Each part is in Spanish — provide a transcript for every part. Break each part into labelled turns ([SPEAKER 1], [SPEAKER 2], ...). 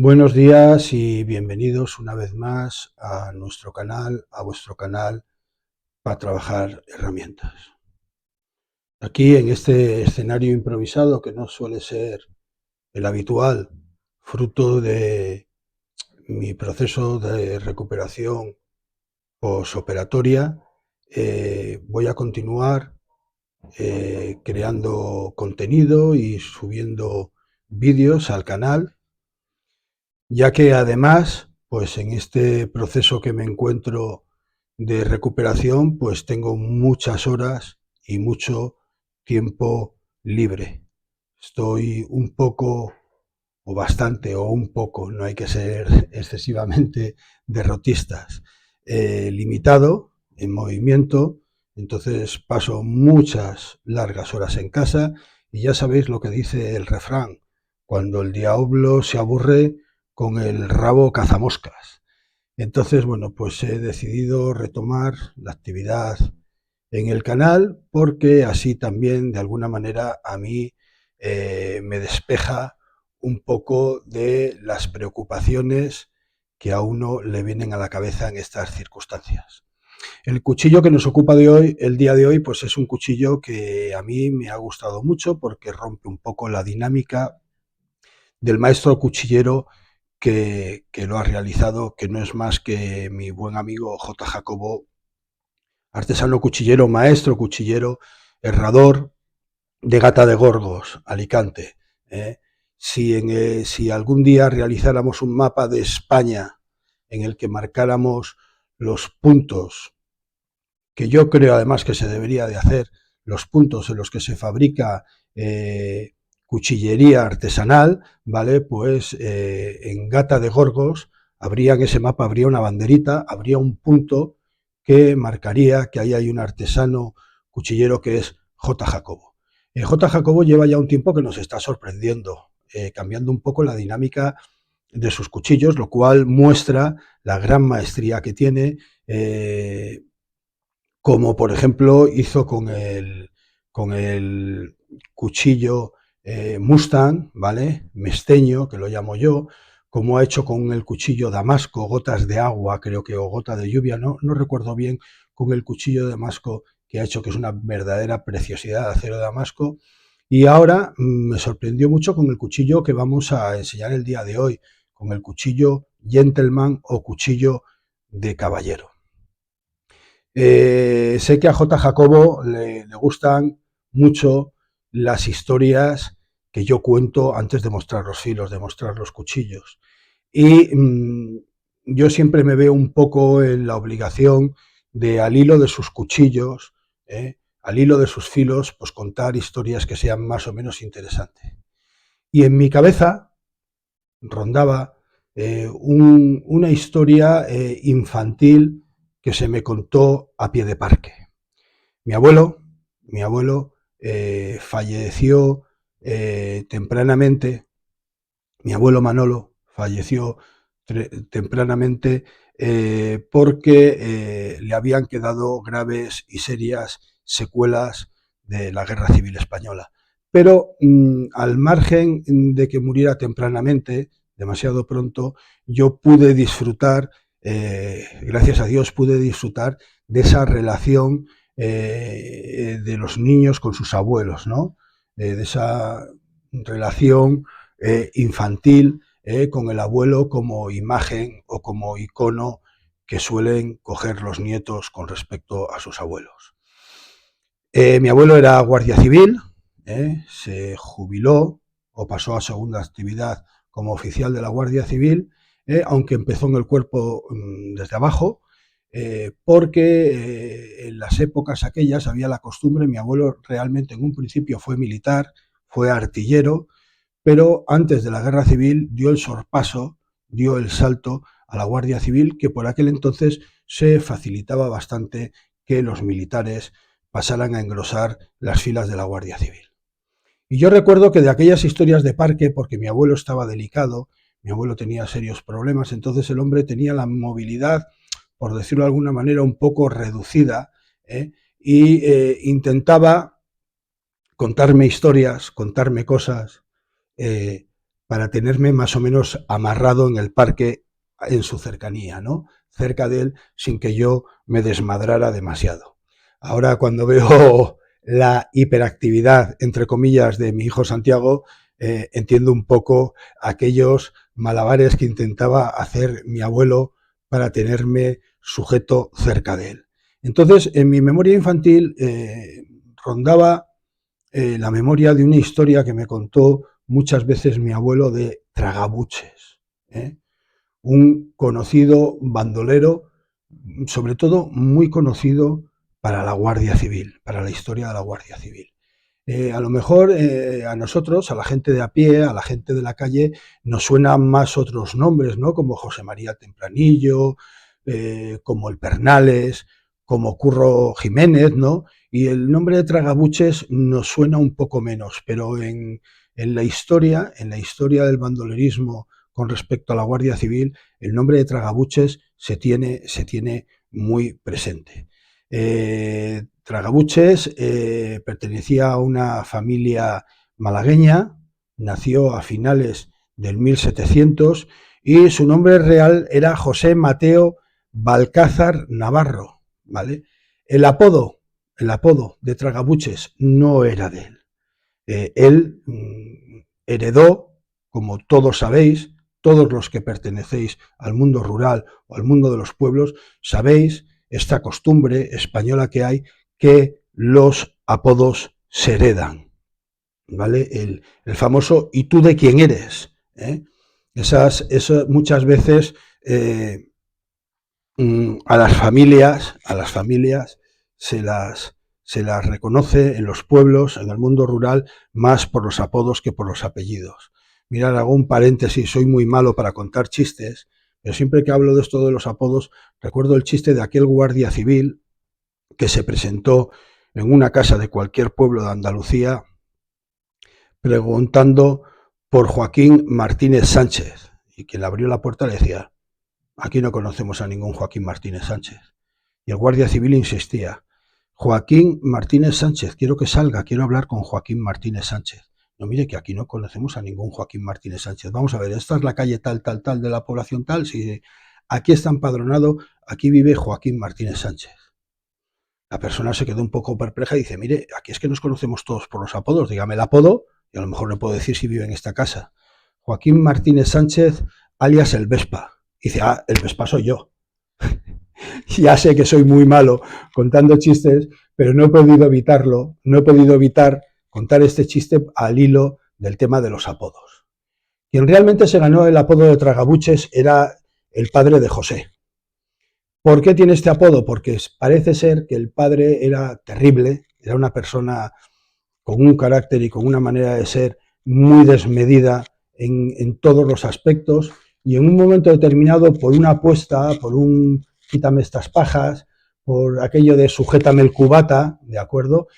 [SPEAKER 1] Buenos días y bienvenidos una vez más a nuestro canal, a vuestro canal para trabajar herramientas. Aquí en este escenario improvisado que no suele ser el habitual, fruto de mi proceso de recuperación posoperatoria, voy a continuar creando contenido y subiendo vídeos al canal, ya que además, pues en este proceso que me encuentro de recuperación, pues tengo muchas horas y mucho tiempo libre. Estoy un poco, o bastante, o un poco, no hay que ser excesivamente derrotistas, limitado en movimiento, entonces paso muchas largas horas en casa y ya sabéis lo que dice el refrán: cuando el diablo se aburre, con el rabo cazamoscas. Entonces, bueno, pues he decidido retomar la actividad en el canal porque así también, de alguna manera, a mí me despeja un poco de las preocupaciones que a uno le vienen a la cabeza en estas circunstancias. El cuchillo que nos ocupa de hoy, el día de hoy, pues es un cuchillo que a mí me ha gustado mucho porque rompe un poco la dinámica del maestro cuchillero que lo ha realizado, que no es más que mi buen amigo J. Jacobo, artesano cuchillero, maestro cuchillero, herrador de Gata de Gorgos, Alicante. Si algún día realizáramos un mapa de España en el que marcáramos los puntos, que yo creo además que se debería de hacer, los puntos en los que se fabrica cuchillería artesanal, ¿vale? Pues en Gata de Gorgos habría en ese mapa, habría una banderita, habría un punto que marcaría que ahí hay un artesano cuchillero que es J. Jacobo. J. Jacobo lleva ya un tiempo que nos está sorprendiendo, cambiando un poco la dinámica de sus cuchillos, lo cual muestra la gran maestría que tiene, como por ejemplo hizo con el cuchillo Mustang, ¿vale? Mesteño, que lo llamo yo, como ha hecho con el cuchillo Damasco, gotas de agua, creo que, o gota de lluvia, no recuerdo bien, con el cuchillo Damasco que ha hecho, que es una verdadera preciosidad de acero de Damasco. Y ahora me sorprendió mucho con el cuchillo que vamos a enseñar el día de hoy, con el cuchillo Gentleman o cuchillo de caballero. Sé que a J. Jacobo le gustan mucho las historias que yo cuento antes de mostrar los filos, de mostrar los cuchillos. Y yo siempre me veo un poco en la obligación de, al hilo de sus cuchillos, al hilo de sus filos, pues contar historias que sean más o menos interesantes. Y en mi cabeza rondaba una historia infantil que se me contó a pie de parque. Mi abuelo falleció tempranamente. Mi abuelo Manolo falleció tempranamente porque le habían quedado graves y serias secuelas de la Guerra Civil Española. Pero al margen de que muriera tempranamente, demasiado pronto, yo pude disfrutar, gracias a Dios, pude disfrutar de esa relación de los niños con sus abuelos, ¿no? De esa relación infantil, con el abuelo como imagen o como icono que suelen coger los nietos con respecto a sus abuelos. Mi abuelo era guardia civil, se jubiló o pasó a segunda actividad como oficial de la Guardia Civil, aunque empezó en el cuerpo desde abajo, porque en las épocas aquellas había la costumbre, mi abuelo realmente en un principio fue militar, fue artillero, pero antes de la Guerra Civil dio el sorpaso, dio el salto a la Guardia Civil, que por aquel entonces se facilitaba bastante que los militares pasaran a engrosar las filas de la Guardia Civil. Y yo recuerdo que de aquellas historias de parque, porque mi abuelo estaba delicado, mi abuelo tenía serios problemas, entonces el hombre tenía la movilidad, por decirlo de alguna manera, un poco reducida, y intentaba contarme historias, contarme cosas, para tenerme más o menos amarrado en el parque en su cercanía, ¿no? Cerca de él, sin que yo me desmadrara demasiado. Ahora, cuando veo la hiperactividad, entre comillas, de mi hijo Santiago, entiendo un poco aquellos malabares que intentaba hacer mi abuelo para tenerme sujeto cerca de él. Entonces, en mi memoria infantil rondaba la memoria de una historia que me contó muchas veces mi abuelo de Tragabuches, ¿eh? Un conocido bandolero, sobre todo muy conocido para la Guardia Civil, para la historia de la Guardia Civil. A lo mejor a nosotros, a la gente de a pie, a la gente de la calle, nos suenan más otros nombres, ¿no? Como José María Tempranillo, como el Pernales, como Curro Jiménez, ¿no? Y el nombre de Tragabuches nos suena un poco menos, pero en la historia del bandolerismo con respecto a la Guardia Civil, el nombre de Tragabuches se tiene muy presente. Tragabuches pertenecía a una familia malagueña, nació a finales del 1700 y su nombre real era José Mateo Balcázar Navarro, ¿vale? El apodo de Tragabuches no era de él. Él heredó, como todos sabéis, todos los que pertenecéis al mundo rural o al mundo de los pueblos, sabéis esta costumbre española que hay, que los apodos se heredan, ¿vale? El famoso ¿y tú de quién eres? Esas muchas veces a las familias se las reconoce en los pueblos, en el mundo rural, más por los apodos que por los apellidos. Mirad, hago un paréntesis, soy muy malo para contar chistes, pero siempre que hablo de esto de los apodos, recuerdo el chiste de aquel guardia civil que se presentó en una casa de cualquier pueblo de Andalucía preguntando por Joaquín Martínez Sánchez, y quien le abrió la puerta le decía: aquí no conocemos a ningún Joaquín Martínez Sánchez. Y el guardia civil insistía: Joaquín Martínez Sánchez, quiero que salga, quiero hablar con Joaquín Martínez Sánchez. No, mire, que aquí no conocemos a ningún Joaquín Martínez Sánchez. Vamos a ver, esta es la calle tal, tal, tal de la población tal, si aquí está empadronado, aquí vive Joaquín Martínez Sánchez. La persona se quedó un poco perpleja y dice: mire, aquí es que nos conocemos todos por los apodos, dígame el apodo y a lo mejor le puedo decir si vive en esta casa. Joaquín Martínez Sánchez, alias el Vespa. Y dice: ah, el Vespa soy yo. Ya sé que soy muy malo contando chistes, pero no he podido evitarlo, no he podido evitar contar este chiste al hilo del tema de los apodos. Quien realmente se ganó el apodo de Tragabuches era el padre de José. ¿Por qué tiene este apodo? Porque parece ser que el padre era terrible, era una persona con un carácter y con una manera de ser muy desmedida en todos los aspectos, y en un momento determinado, por una apuesta, por un quítame estas pajas, por aquello de sujétame el cubata, ¿de acuerdo?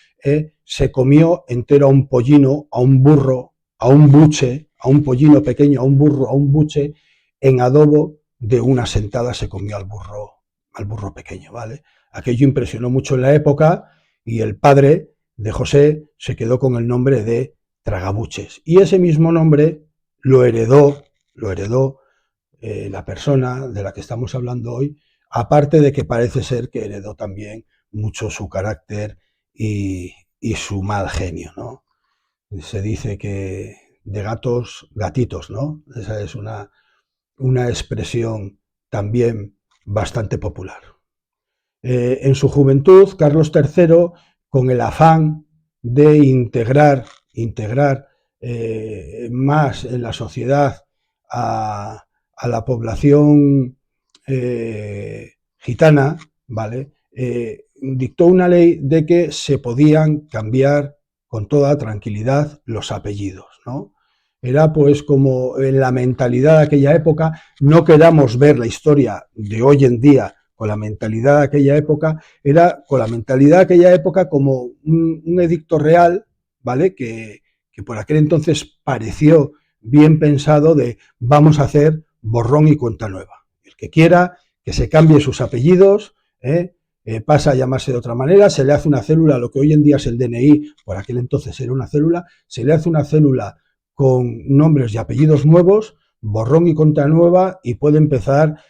[SPEAKER 1] Se comió entero a un pollino, a un burro, a un buche, a un pollino pequeño, a un burro, a un buche, en adobo de una sentada se comió al burro pequeño, ¿vale? Aquello impresionó mucho en la época y el padre de José se quedó con el nombre de Tragabuches. Y ese mismo nombre lo heredó la persona de la que estamos hablando hoy, aparte de que parece ser que heredó también mucho su carácter y su mal genio, ¿no? Se dice que de gatos, gatitos, ¿no? Esa es una expresión también bastante popular. En su juventud, Carlos III, con el afán de integrar más en la sociedad a la población gitana, ¿vale? Dictó una ley de que se podían cambiar con toda tranquilidad los apellidos, ¿no? Era pues como en la mentalidad de aquella época. No queramos ver la historia de hoy en día con la mentalidad de aquella época, era con la mentalidad de aquella época como un edicto real, ¿vale? Que por aquel entonces pareció bien pensado, de vamos a hacer borrón y cuenta nueva. El que quiera que se cambie sus apellidos, pasa a llamarse de otra manera, se le hace una célula, lo que hoy en día es el DNI, por aquel entonces era una célula, se le hace una célula con nombres y apellidos nuevos, borrón y cuenta nueva, y puede empezar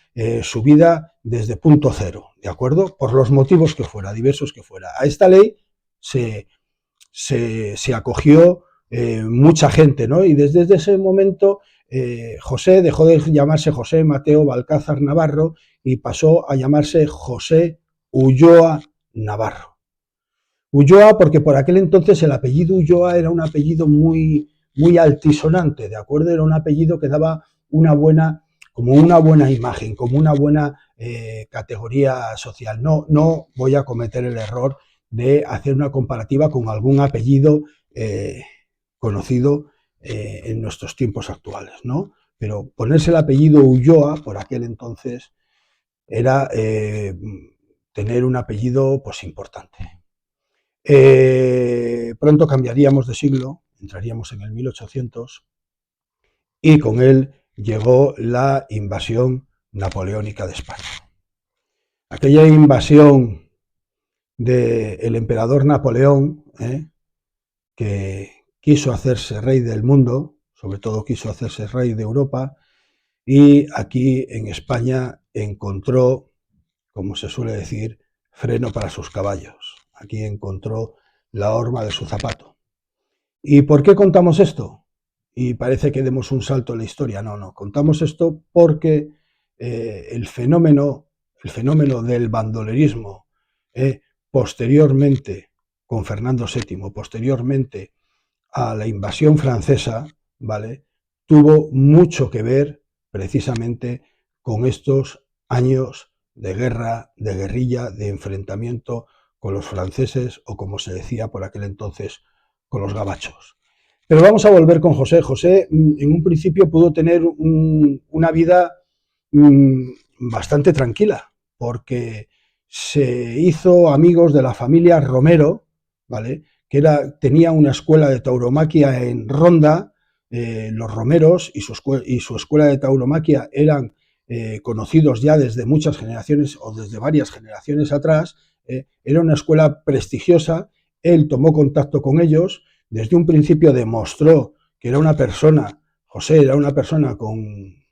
[SPEAKER 1] su vida desde punto cero, ¿de acuerdo? Por los motivos que fuera, diversos que fuera. A esta ley se acogió mucha gente, ¿no? Y desde ese momento José dejó de llamarse José Mateo Balcázar Navarro y pasó a llamarse José Ulloa Navarro. Ulloa porque por aquel entonces el apellido Ulloa era un apellido muy altisonante, ¿de acuerdo? Era un apellido que daba una buena imagen, como una buena categoría social. No voy a cometer el error de hacer una comparativa con algún apellido conocido en nuestros tiempos actuales, ¿no? Pero ponerse el apellido Ulloa por aquel entonces era tener un apellido pues importante. Pronto cambiaríamos de siglo, entraríamos en el 1800 y con él llegó la invasión napoleónica de España. Aquella invasión del emperador Napoleón, que quiso hacerse rey del mundo, sobre todo quiso hacerse rey de Europa, y aquí en España encontró, como se suele decir, freno para sus caballos. Aquí encontró la horma de su zapato. ¿Y por qué contamos esto? Y parece que demos un salto en la historia. No, contamos esto porque el fenómeno del bandolerismo, posteriormente, con Fernando VII, posteriormente a la invasión francesa, ¿vale?, tuvo mucho que ver precisamente con estos años de guerra, de guerrilla, de enfrentamiento con los franceses, o como se decía por aquel entonces, con los gabachos. Pero vamos a volver con José. José en un principio pudo tener una vida bastante tranquila, porque se hizo amigos de la familia Romero, ¿vale?, que tenía una escuela de tauromaquia en Ronda. Los Romeros y su escuela de tauromaquia eran conocidos ya desde muchas generaciones o desde varias generaciones atrás. Era una escuela prestigiosa. Él tomó contacto con ellos. Desde un principio demostró que era una persona, José era una persona con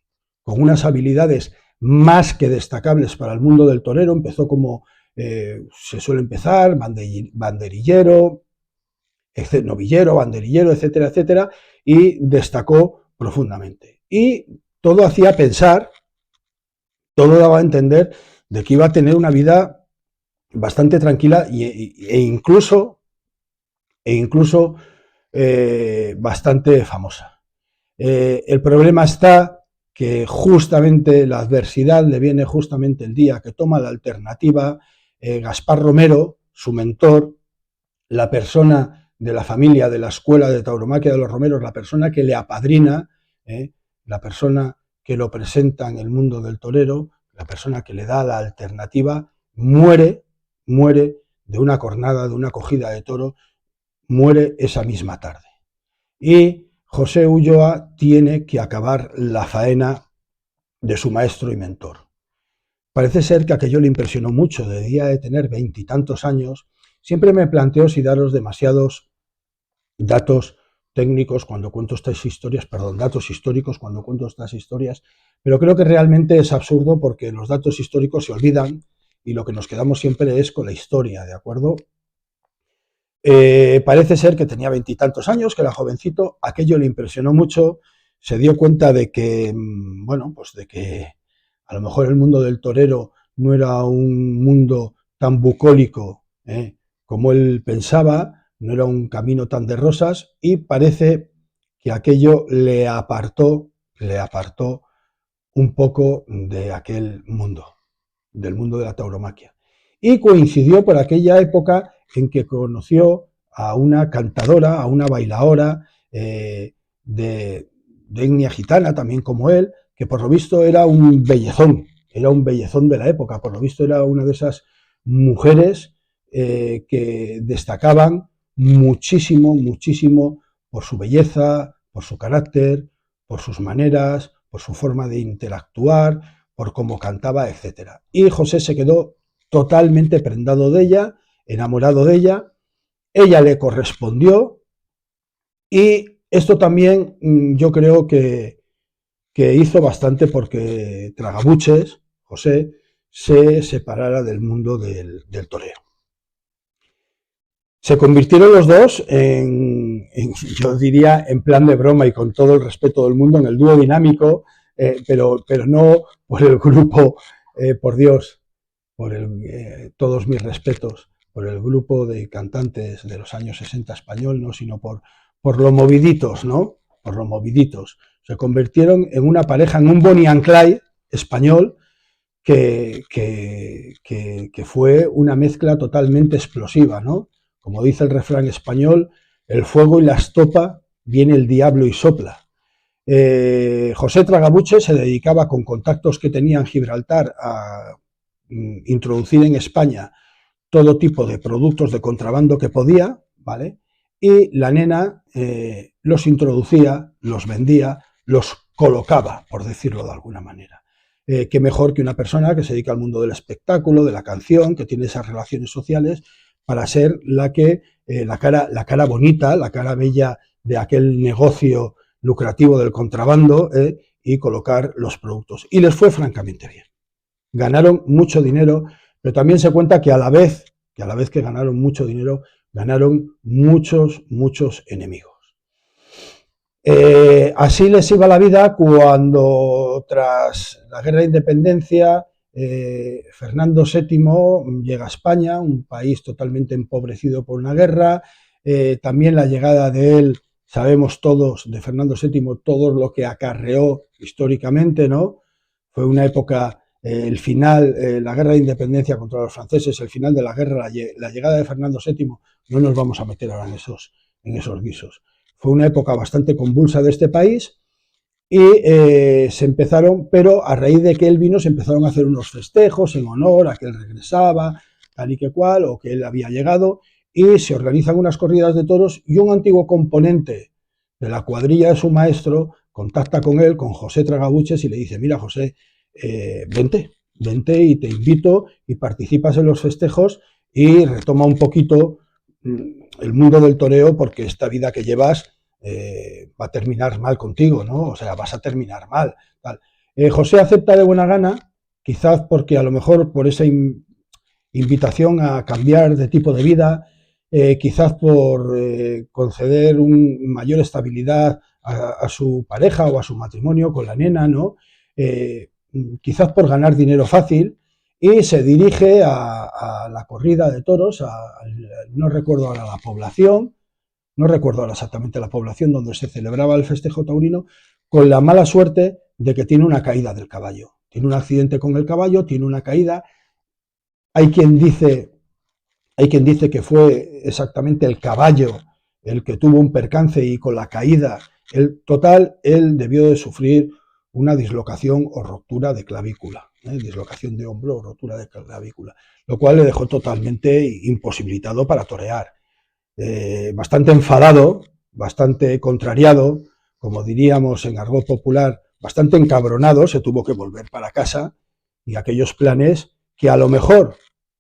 [SPEAKER 1] unas habilidades más que destacables para el mundo del torero. Empezó como se suele empezar, banderillero, novillero, banderillero, etcétera, etcétera, y destacó profundamente. Y todo hacía pensar, todo daba a entender de que iba a tener una vida bastante tranquila e incluso bastante famosa. El problema está que justamente la adversidad le viene justamente el día que toma la alternativa Gaspar Romero, su mentor, la persona de la familia de la escuela de tauromaquia de los Romeros, la persona que le apadrina, la persona que lo presenta en el mundo del torero, la persona que le da la alternativa, muere de una cornada, de una cogida de toro, muere esa misma tarde. Y José Ulloa tiene que acabar la faena de su maestro y mentor. Parece ser que aquello le impresionó mucho. De día de tener 20 y tantos años, siempre me planteo si daros demasiados datos técnicos cuando cuento estas historias, datos históricos cuando cuento estas historias, pero creo que realmente es absurdo porque los datos históricos se olvidan y lo que nos quedamos siempre es con la historia, ¿de acuerdo? Parece ser que tenía 20 y tantos años, que era jovencito, aquello le impresionó mucho, se dio cuenta de que, bueno, pues de que a lo mejor el mundo del torero no era un mundo tan bucólico como él pensaba, no era un camino tan de rosas, y parece que aquello le apartó un poco de aquel mundo, del mundo de la tauromaquia. Y coincidió por aquella época en que conoció a una cantadora, a una bailaora de etnia gitana, también como él, que por lo visto era un bellezón de la época. Por lo visto era una de esas mujeres que destacaban muchísimo por su belleza, por su carácter, por sus maneras, por su forma de interactuar, por cómo cantaba, etc. Y José se quedó totalmente prendado de ella, enamorado de ella. Ella le correspondió y Esto también yo creo que hizo bastante porque Tragabuches, José, se separara del mundo del toreo. Se convirtieron los dos yo diría, en plan de broma y con todo el respeto del mundo, en el dúo dinámico, pero no por el grupo, por Dios, todos mis respetos, por el grupo de cantantes de los años 60 español, no, sino por lo moviditos, ¿no? Por lo moviditos. Se convirtieron en una pareja, en un Bonnie and Clyde español, que fue una mezcla totalmente explosiva, ¿no? Como dice el refrán español, el fuego y la estopa, viene el diablo y sopla. José Tragabuche se dedicaba, con contactos que tenía en Gibraltar, a introducir en España todo tipo de productos de contrabando que podía, ¿vale? Y la nena los introducía, los vendía, los colocaba, por decirlo de alguna manera. Qué mejor que una persona que se dedica al mundo del espectáculo, de la canción, que tiene esas relaciones sociales, para ser la cara bonita, la cara bella de aquel negocio lucrativo del contrabando, y colocar los productos. Y les fue francamente bien. Ganaron mucho dinero, pero también se cuenta que a la vez que ganaron mucho dinero, ganaron muchos enemigos. Así les iba la vida cuando, tras la guerra de independencia, Fernando VII llega a España, un país totalmente empobrecido por una guerra. También la llegada de él, sabemos todos, de Fernando VII, todo lo que acarreó históricamente, ¿no? Fue una época, el final, la guerra de independencia contra los franceses, el final de la guerra, la llegada de Fernando VII, no nos vamos a meter ahora en esos guisos. Fue una época bastante convulsa de este país y se empezaron, pero a raíz de que él vino, se empezaron a hacer unos festejos en honor a que él regresaba, tal y que cual, o que él había llegado, y se organizan unas corridas de toros, y un antiguo componente de la cuadrilla de su maestro contacta con él, con José Tragabuches, y le dice: mira, José, vente y te invito y participas en los festejos y retoma un poquito el mundo del toreo, porque esta vida que llevas va a terminar mal contigo, ¿no? O sea, vas a terminar mal. Tal. José acepta de buena gana, quizás porque a lo mejor por esa invitación a cambiar de tipo de vida, quizás por conceder mayor estabilidad a su pareja o a su matrimonio con la nena, ¿no? Quizás por ganar dinero fácil, y se dirige a la corrida de toros, no recuerdo ahora la población, no recuerdo ahora exactamente la población donde se celebraba el festejo taurino, con la mala suerte de que tiene una caída del caballo. Tiene un accidente con el caballo, tiene una caída. Hay quien dice que fue exactamente el caballo el que tuvo un percance, y con la caída, él debió de sufrir una dislocación o ruptura de clavícula, dislocación de hombro o ruptura de clavícula, lo cual le dejó totalmente imposibilitado para torear. Bastante enfadado, bastante contrariado, como diríamos en argot popular, bastante encabronado, se tuvo que volver para casa, y aquellos planes que a lo mejor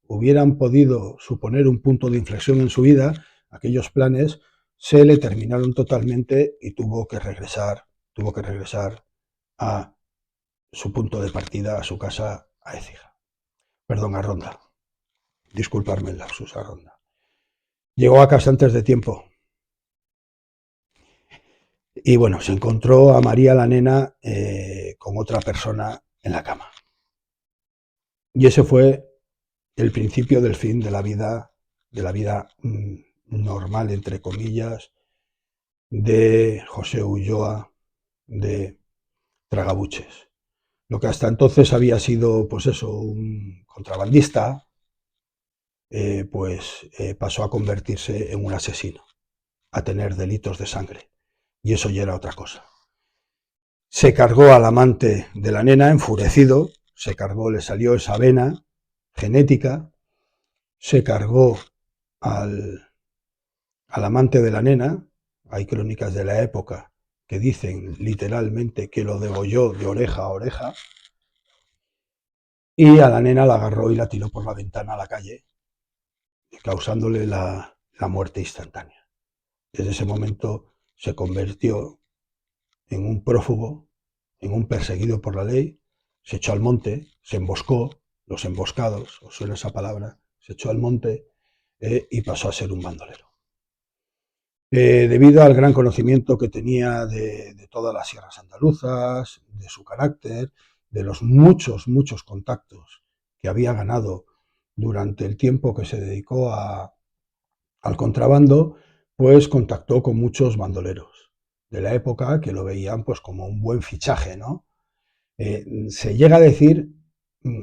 [SPEAKER 1] hubieran podido suponer un punto de inflexión en su vida, aquellos planes se le terminaron totalmente y tuvo que regresar a su punto de partida, a su casa, a Écija. Perdón, a Ronda. Disculparme el lapsus, a Ronda. Llegó a casa antes de tiempo. Y bueno, se encontró a María la nena con otra persona en la cama. Y ese fue el principio del fin de la vida normal, entre comillas, de José Ulloa de Tragabuches. Lo que hasta entonces había sido, pues eso, un contrabandista, pasó a convertirse en un asesino, a tener delitos de sangre. Y eso ya era otra cosa. Se cargó al amante de la nena, enfurecido, le salió esa vena genética, se cargó al amante de la nena. Hay crónicas de la época que dicen literalmente que lo degolló de oreja a oreja, y a la nena la agarró y la tiró por la ventana a la calle, causándole la muerte instantánea. Desde ese momento se convirtió en un prófugo, en un perseguido por la ley, se echó al monte, se emboscó, los emboscados, os suena esa palabra, se echó al monte y pasó a ser un bandolero. Debido al gran conocimiento que tenía de todas las sierras andaluzas, de su carácter, de los muchos contactos que había ganado durante el tiempo que se dedicó al contrabando, pues contactó con muchos bandoleros de la época que lo veían pues como un buen fichaje, ¿no? Se llega a decir,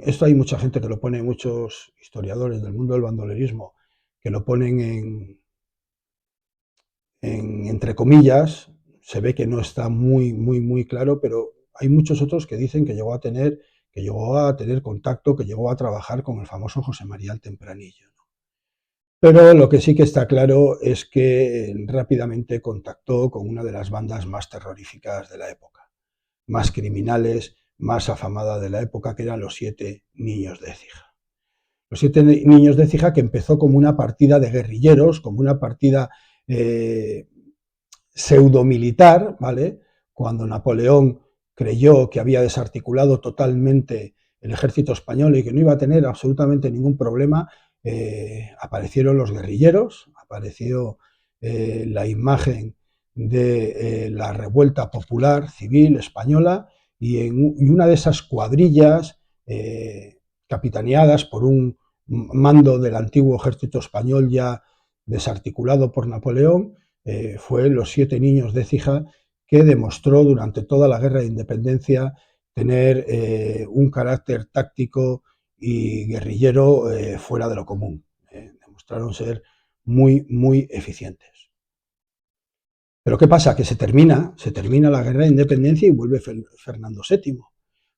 [SPEAKER 1] esto hay mucha gente que lo pone, muchos historiadores del mundo del bandolerismo, que lo ponen entre comillas, se ve que no está muy claro, pero hay muchos otros que dicen que llegó a tener contacto, que llegó a trabajar con el famoso José María el Tempranillo. Pero lo que sí que está claro es que rápidamente contactó con una de las bandas más terroríficas de la época, más criminales, más afamada de la época, que eran los 7 Niños de Écija. Los 7 Niños de Écija, que empezó como una partida de guerrilleros, como una partida pseudomilitar, ¿vale? Cuando Napoleón creyó que había desarticulado totalmente el ejército español y que no iba a tener absolutamente ningún problema, aparecieron los guerrilleros, apareció la imagen de la revuelta popular civil española y una de esas cuadrillas capitaneadas por un mando del antiguo ejército español ya desarticulado por Napoleón, fue los 7 Niños de Écija, que demostró durante toda la guerra de independencia tener un carácter táctico y guerrillero fuera de lo común. Demostraron ser muy eficientes. Pero ¿qué pasa? Que se termina la guerra de independencia y vuelve Fernando VII,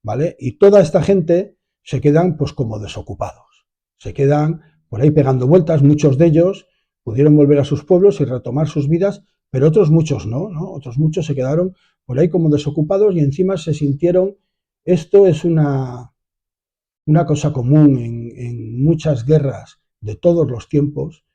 [SPEAKER 1] ¿vale? Y toda esta gente se quedan pues como desocupados, se quedan por ahí pegando vueltas. Muchos de ellos pudieron volver a sus pueblos y retomar sus vidas, pero otros muchos no, ¿no? Otros muchos se quedaron por ahí como desocupados y encima se sintieron, esto es una cosa común en muchas guerras de todos los tiempos,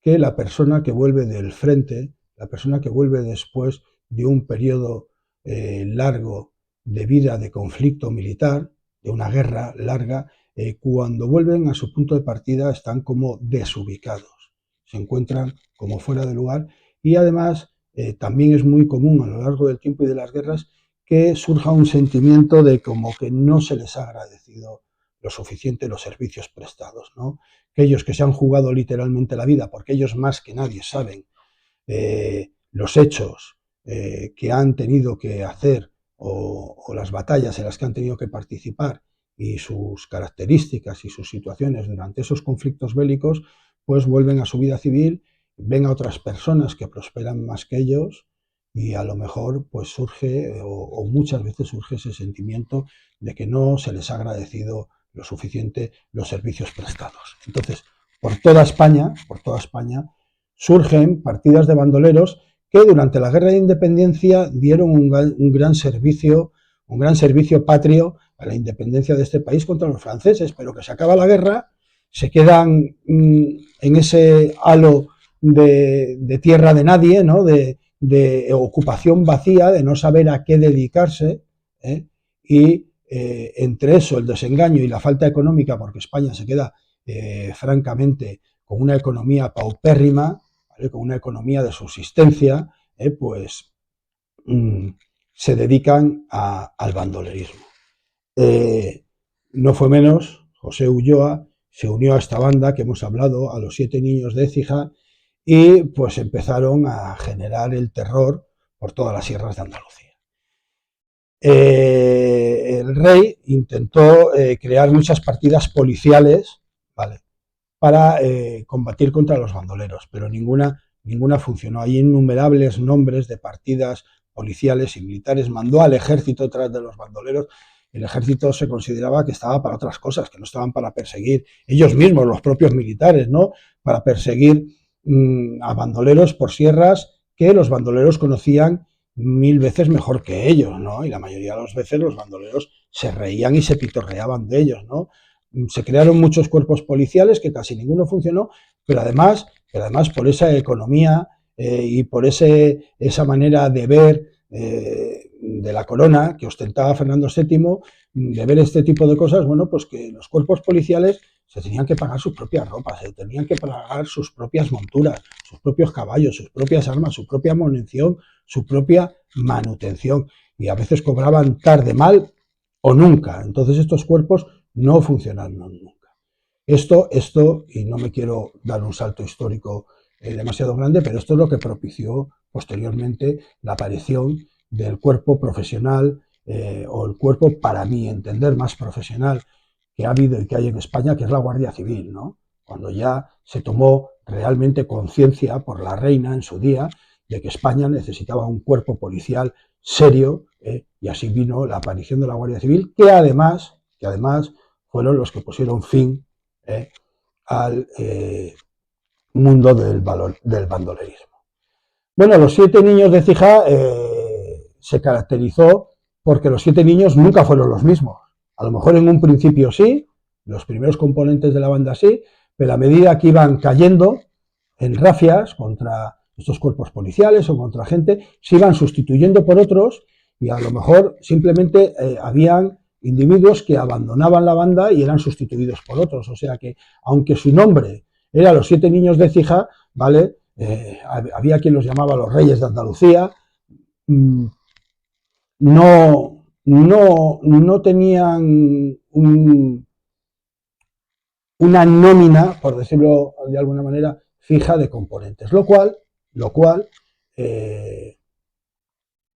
[SPEAKER 1] que la persona que vuelve del frente, la persona que vuelve después de un periodo largo de vida de conflicto militar, de una guerra larga, cuando vuelven a su punto de partida están como desubicados, se encuentran como fuera de lugar y además también es muy común a lo largo del tiempo y de las guerras que surja un sentimiento de como que no se les ha agradecido lo suficiente los servicios prestados, ¿no? Aquellos que se han jugado literalmente la vida, porque ellos más que nadie saben los hechos que han tenido que hacer o las batallas en las que han tenido que participar y sus características y sus situaciones durante esos conflictos bélicos, pues vuelven a su vida civil, ven a otras personas que prosperan más que ellos y a lo mejor pues surge o muchas veces surge ese sentimiento de que no se les ha agradecido lo suficiente los servicios prestados. Entonces, por toda España surgen partidas de bandoleros que durante la guerra de independencia dieron un gran servicio patrio a la independencia de este país contra los franceses, pero que se acaba la guerra, se quedan en ese halo de tierra de nadie, ¿no? de ocupación vacía, de no saber a qué dedicarse, y entre eso, el desengaño y la falta económica, porque España se queda francamente con una economía paupérrima, ¿vale? Con una economía de subsistencia, pues se dedican al bandolerismo. No fue menos, José Ulloa se unió a esta banda que hemos hablado, a los 7 Niños de Écija, y pues empezaron a generar el terror por todas las sierras de Andalucía. El rey intentó crear muchas partidas policiales, ¿vale?, para combatir contra los bandoleros, pero ninguna funcionó. Hay innumerables nombres de partidas policiales y militares. Mandó al ejército tras de los bandoleros. El ejército se consideraba que estaba para otras cosas, que no estaban para perseguir ellos mismos, los propios militares, ¿no? Para perseguir a bandoleros por sierras que los bandoleros conocían 1000 veces mejor que ellos, ¿no? Y la mayoría de las veces los bandoleros se reían y se pitorreaban de ellos, ¿no? Se crearon muchos cuerpos policiales que casi ninguno funcionó, pero además por esa economía y por esa manera de ver de la corona que ostentaba Fernando VII, de ver este tipo de cosas, bueno, pues que los cuerpos policiales se tenían que pagar sus propias ropas, se tenían que pagar sus propias monturas, sus propios caballos, sus propias armas, su propia munición, su propia manutención, y a veces cobraban tarde, mal o nunca. Entonces estos cuerpos no funcionaron nunca. Esto, y no me quiero dar un salto histórico demasiado grande, pero esto es lo que propició posteriormente la aparición del cuerpo profesional o el cuerpo, para mí entender, más profesional que ha habido y que hay en España, que es la Guardia Civil, ¿no? Cuando ya se tomó realmente conciencia por la reina en su día de que España necesitaba un cuerpo policial serio, y así vino la aparición de la Guardia Civil, que además fueron los que pusieron fin al mundo del bandolerismo. Bueno, los 7 niños de Cija se caracterizó porque los 7 niños nunca fueron los mismos. A lo mejor en un principio sí, los primeros componentes de la banda sí, pero a medida que iban cayendo en rafias contra estos cuerpos policiales o contra gente, se iban sustituyendo por otros, y a lo mejor simplemente habían individuos que abandonaban la banda y eran sustituidos por otros. O sea que, aunque su nombre era Los 7 niños de Cija, ¿vale? Había quien los llamaba los Reyes de Andalucía. No tenían una nómina, por decirlo de alguna manera, fija de componentes, lo cual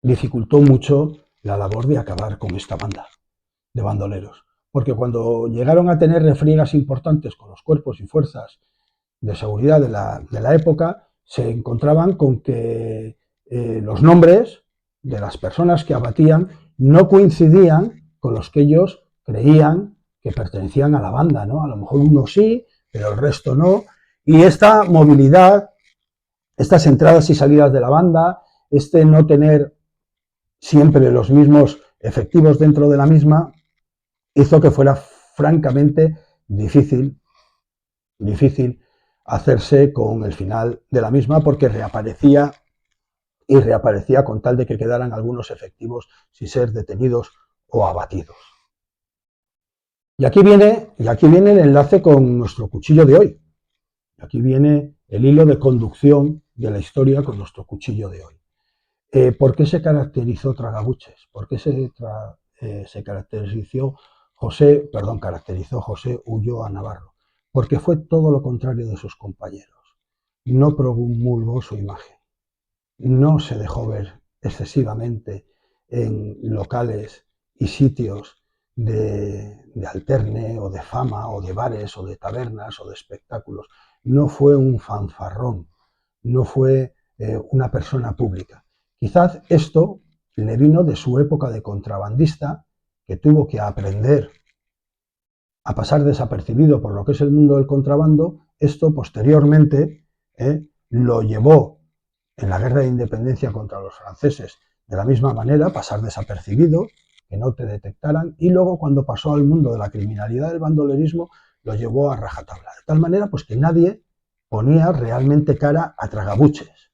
[SPEAKER 1] dificultó mucho la labor de acabar con esta banda de bandoleros, porque cuando llegaron a tener refriegas importantes con los cuerpos y fuerzas de seguridad de la época, se encontraban con que los nombres de las personas que abatían no coincidían con los que ellos creían que pertenecían a la banda, ¿no? A lo mejor uno sí, pero el resto no. Y esta movilidad, estas entradas y salidas de la banda, este no tener siempre los mismos efectivos dentro de la misma, hizo que fuera francamente difícil hacerse con el final de la misma, porque reaparecía y reaparecía con tal de que quedaran algunos efectivos sin ser detenidos o abatidos. Y aquí viene el enlace con nuestro cuchillo de hoy. Aquí viene el hilo de conducción de la historia con nuestro cuchillo de hoy. ¿Por qué se caracterizó Tragabuches? ¿Por qué se caracterizó José Ulloa Navarro? Porque fue todo lo contrario de sus compañeros. No promulgó su imagen, no se dejó ver excesivamente en locales y sitios de alterne o de fama o de bares o de tabernas o de espectáculos. No fue un fanfarrón, no fue una persona pública. Quizás esto le vino de su época de contrabandista, que tuvo que aprender a pasar desapercibido por lo que es el mundo del contrabando. Esto posteriormente lo llevó en la guerra de independencia contra los franceses de la misma manera, pasar desapercibido, que no te detectaran, y luego cuando pasó al mundo de la criminalidad del bandolerismo lo llevó a rajatabla, de tal manera pues que nadie ponía realmente cara a Tragabuches.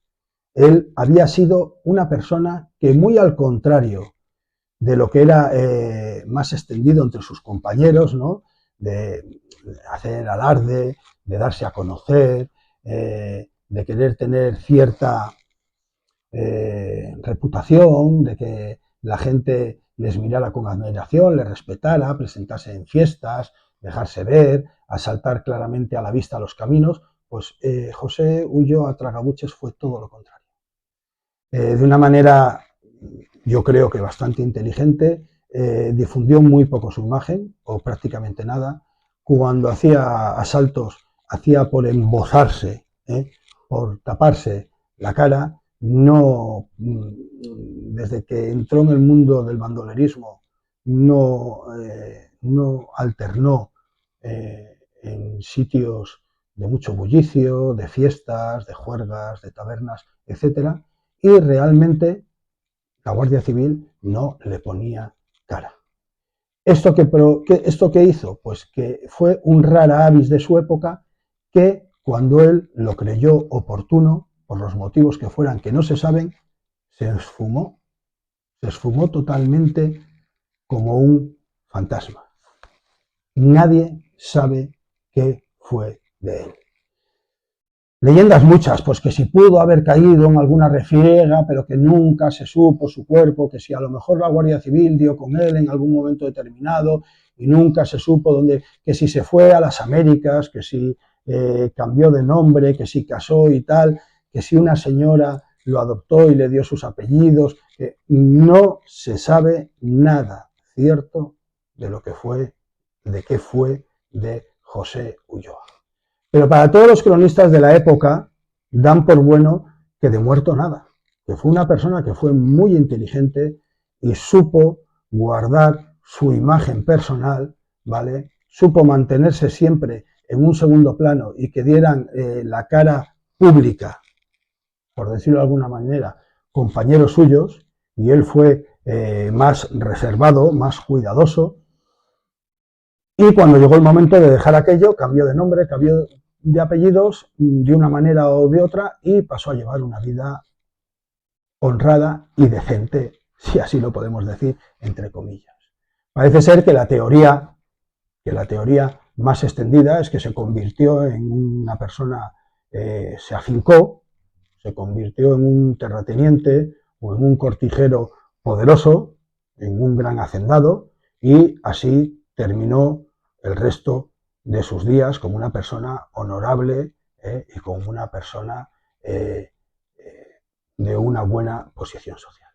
[SPEAKER 1] Él había sido una persona que, muy al contrario de lo que era más extendido entre sus compañeros, ¿no?, de hacer alarde, de darse a conocer, de querer tener cierta reputación, de que la gente les mirara con admiración, les respetara, presentarse en fiestas, dejarse ver, asaltar claramente a la vista los caminos, pues José Ulloa Tragabuches fue todo lo contrario. De una manera, yo creo que bastante inteligente, difundió muy poco su imagen, o prácticamente nada. Cuando hacía asaltos, hacía por embozarse, por taparse la cara. No, desde que entró en el mundo del bandolerismo, no alternó en sitios de mucho bullicio, de fiestas, de juergas, de tabernas, etcétera, y realmente la Guardia Civil no le ponía cara. ¿Esto qué hizo? Pues que fue un rara avis de su época, que cuando él lo creyó oportuno, por los motivos que fueran, que no se saben, se esfumó totalmente como un fantasma. Nadie sabe qué fue de él. Leyendas muchas, pues que si pudo haber caído en alguna refriega, pero que nunca se supo su cuerpo, que si a lo mejor la Guardia Civil dio con él en algún momento determinado y nunca se supo dónde, que si se fue a las Américas, que si cambió de nombre, que si casó y tal, que si una señora lo adoptó y le dio sus apellidos, que no se sabe nada cierto de lo que fue, de qué fue de José Ulloa. Pero para todos los cronistas de la época dan por bueno que de muerto nada, que fue una persona que fue muy inteligente y supo guardar su imagen personal, ¿vale? Supo mantenerse siempre en un segundo plano y que dieran la cara pública, por decirlo de alguna manera, compañeros suyos, y él fue más reservado, más cuidadoso. Y cuando llegó el momento de dejar aquello, cambió de nombre, cambió de apellidos de una manera o de otra y pasó a llevar una vida honrada y decente, si así lo podemos decir, entre comillas. Parece ser que la teoría más extendida es que se convirtió en una persona, se afincó, se convirtió en un terrateniente o en un cortijero poderoso, en un gran hacendado, y así terminó el resto de sus días como una persona honorable y como una persona de una buena posición social.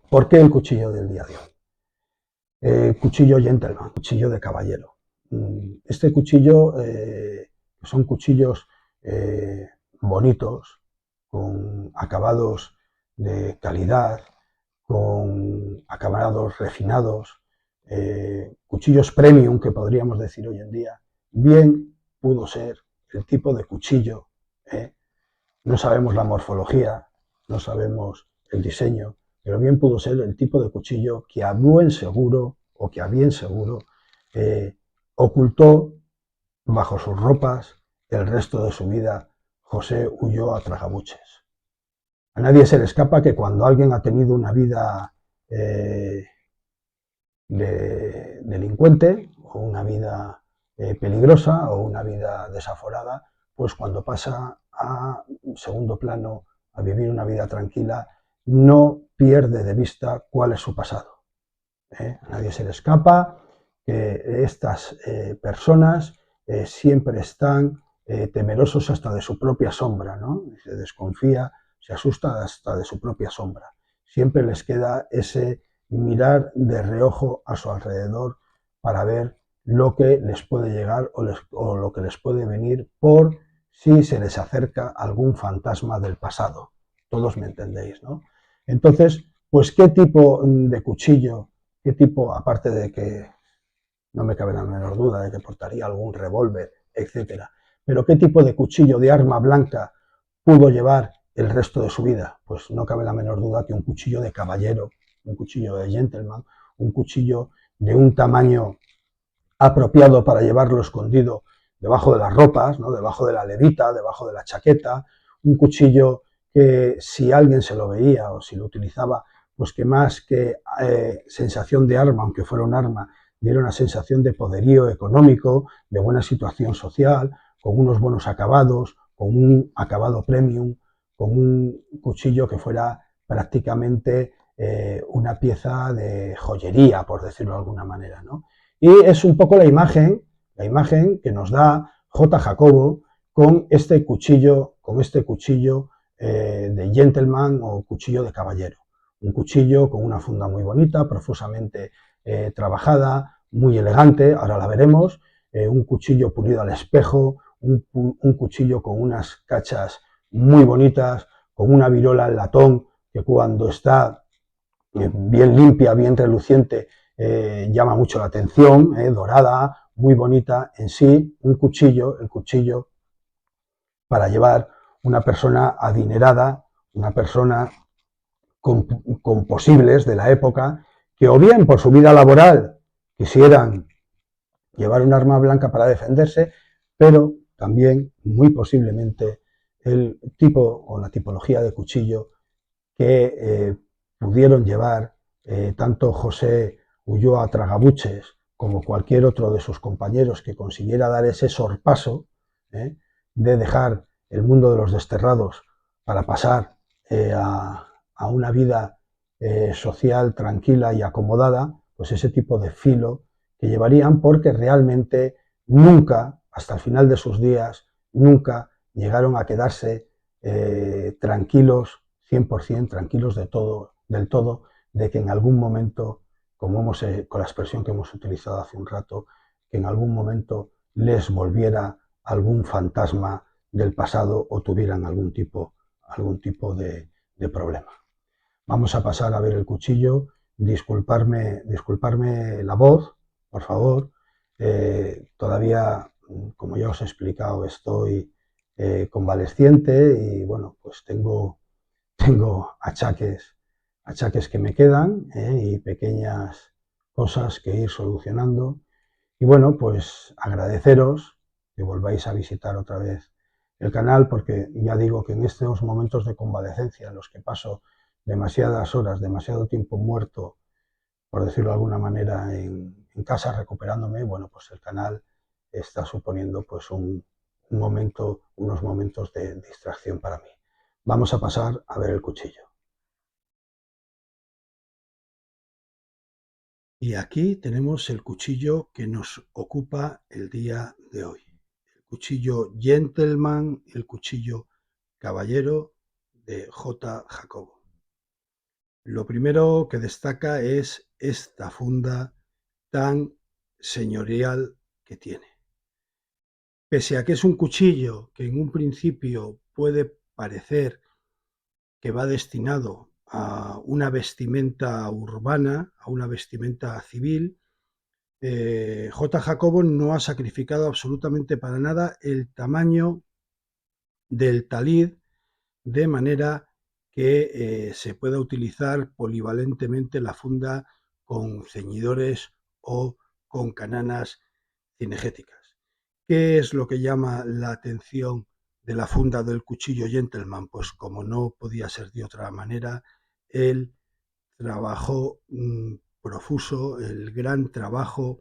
[SPEAKER 1] ¿Por qué el cuchillo del día de hoy? Cuchillo gentleman, cuchillo de caballero. Este cuchillo son cuchillos bonitos, con acabados de calidad, con acabados refinados, cuchillos premium que podríamos decir hoy en día. Bien pudo ser el tipo de cuchillo, no sabemos la morfología, no sabemos el diseño, pero bien pudo ser el tipo de cuchillo que a buen seguro o que a bien seguro ocultó bajo sus ropas el resto de su vida José Ulloa Tragabuches. A nadie se le escapa que cuando alguien ha tenido una vida de delincuente o una vida peligrosa o una vida desaforada, pues cuando pasa a segundo plano, a vivir una vida tranquila, no pierde de vista cuál es su pasado. A nadie se le escapa que estas personas siempre están temerosos hasta de su propia sombra, ¿no? Se desconfía, se asusta hasta de su propia sombra. Siempre les queda ese mirar de reojo a su alrededor para ver lo que les puede llegar o lo que les puede venir por si se les acerca algún fantasma del pasado. Todos me entendéis, ¿no? Entonces, pues, ¿qué tipo de cuchillo, qué tipo, aparte de que no me cabe la menor duda de que portaría algún revólver, etcétera, pero qué tipo de cuchillo de arma blanca pudo llevar el resto de su vida? Pues no cabe la menor duda que un cuchillo de caballero, un cuchillo de gentleman, un cuchillo de un tamaño apropiado para llevarlo escondido debajo de las ropas, ¿no? Debajo de la levita, debajo de la chaqueta, un cuchillo que si alguien se lo veía o si lo utilizaba, pues que más que sensación de arma, aunque fuera un arma, diera una sensación de poderío económico, de buena situación social, con unos buenos acabados, con un acabado premium, con un cuchillo que fuera prácticamente una pieza de joyería, por decirlo de alguna manera, ¿no? Y es un poco la imagen que nos da J. Jacobo con este cuchillo de gentleman o cuchillo de caballero. Un cuchillo con una funda muy bonita, profusamente trabajada, muy elegante, ahora la veremos, un cuchillo pulido al espejo, un cuchillo con unas cachas muy bonitas, con una virola en latón que cuando está bien limpia, bien reluciente, llama mucho la atención, dorada, muy bonita en sí, el cuchillo para llevar una persona adinerada, una persona con posibles de la época, que o bien por su vida laboral quisieran llevar un arma blanca para defenderse, pero también muy posiblemente el tipo o la tipología de cuchillo que pudieron llevar tanto José Ulloa Tragabuches como cualquier otro de sus compañeros que consiguiera dar ese sorpaso de dejar el mundo de los desterrados para pasar a una vida social tranquila y acomodada, pues ese tipo de filo que llevarían, porque realmente nunca, hasta el final de sus días, nunca llegaron a quedarse tranquilos, 100% tranquilos del todo, de que en algún momento, como con la expresión que hemos utilizado hace un rato, que en algún momento les volviera algún fantasma del pasado o tuvieran algún tipo de problema. Vamos a pasar a ver el cuchillo. Disculparme la voz, por favor. Todavía, como ya os he explicado, estoy convalesciente y bueno, pues tengo achaques que me quedan y pequeñas cosas que ir solucionando. Y bueno, pues agradeceros que volváis a visitar otra vez el canal, porque ya digo que en estos momentos de convalecencia en los que paso demasiadas horas, demasiado tiempo muerto, por decirlo de alguna manera, en casa recuperándome, bueno, pues el canal está suponiendo pues unos momentos de distracción para mí. Vamos a pasar a ver el cuchillo. Y aquí tenemos el cuchillo que nos ocupa el día de hoy. El cuchillo Gentleman, el cuchillo Caballero de J. Jacobo. Lo primero que destaca es esta funda tan señorial que tiene. Pese a que es un cuchillo que en un principio puede parecer que va destinado a una vestimenta urbana, a una vestimenta civil, J. Jacobo no ha sacrificado absolutamente para nada el tamaño del talid, de manera que se pueda utilizar polivalentemente la funda con ceñidores o con cananas cinegéticas. ¿Qué es lo que llama la atención de la funda del cuchillo Gentleman? Pues como no podía ser de otra manera, el trabajo profuso, el gran trabajo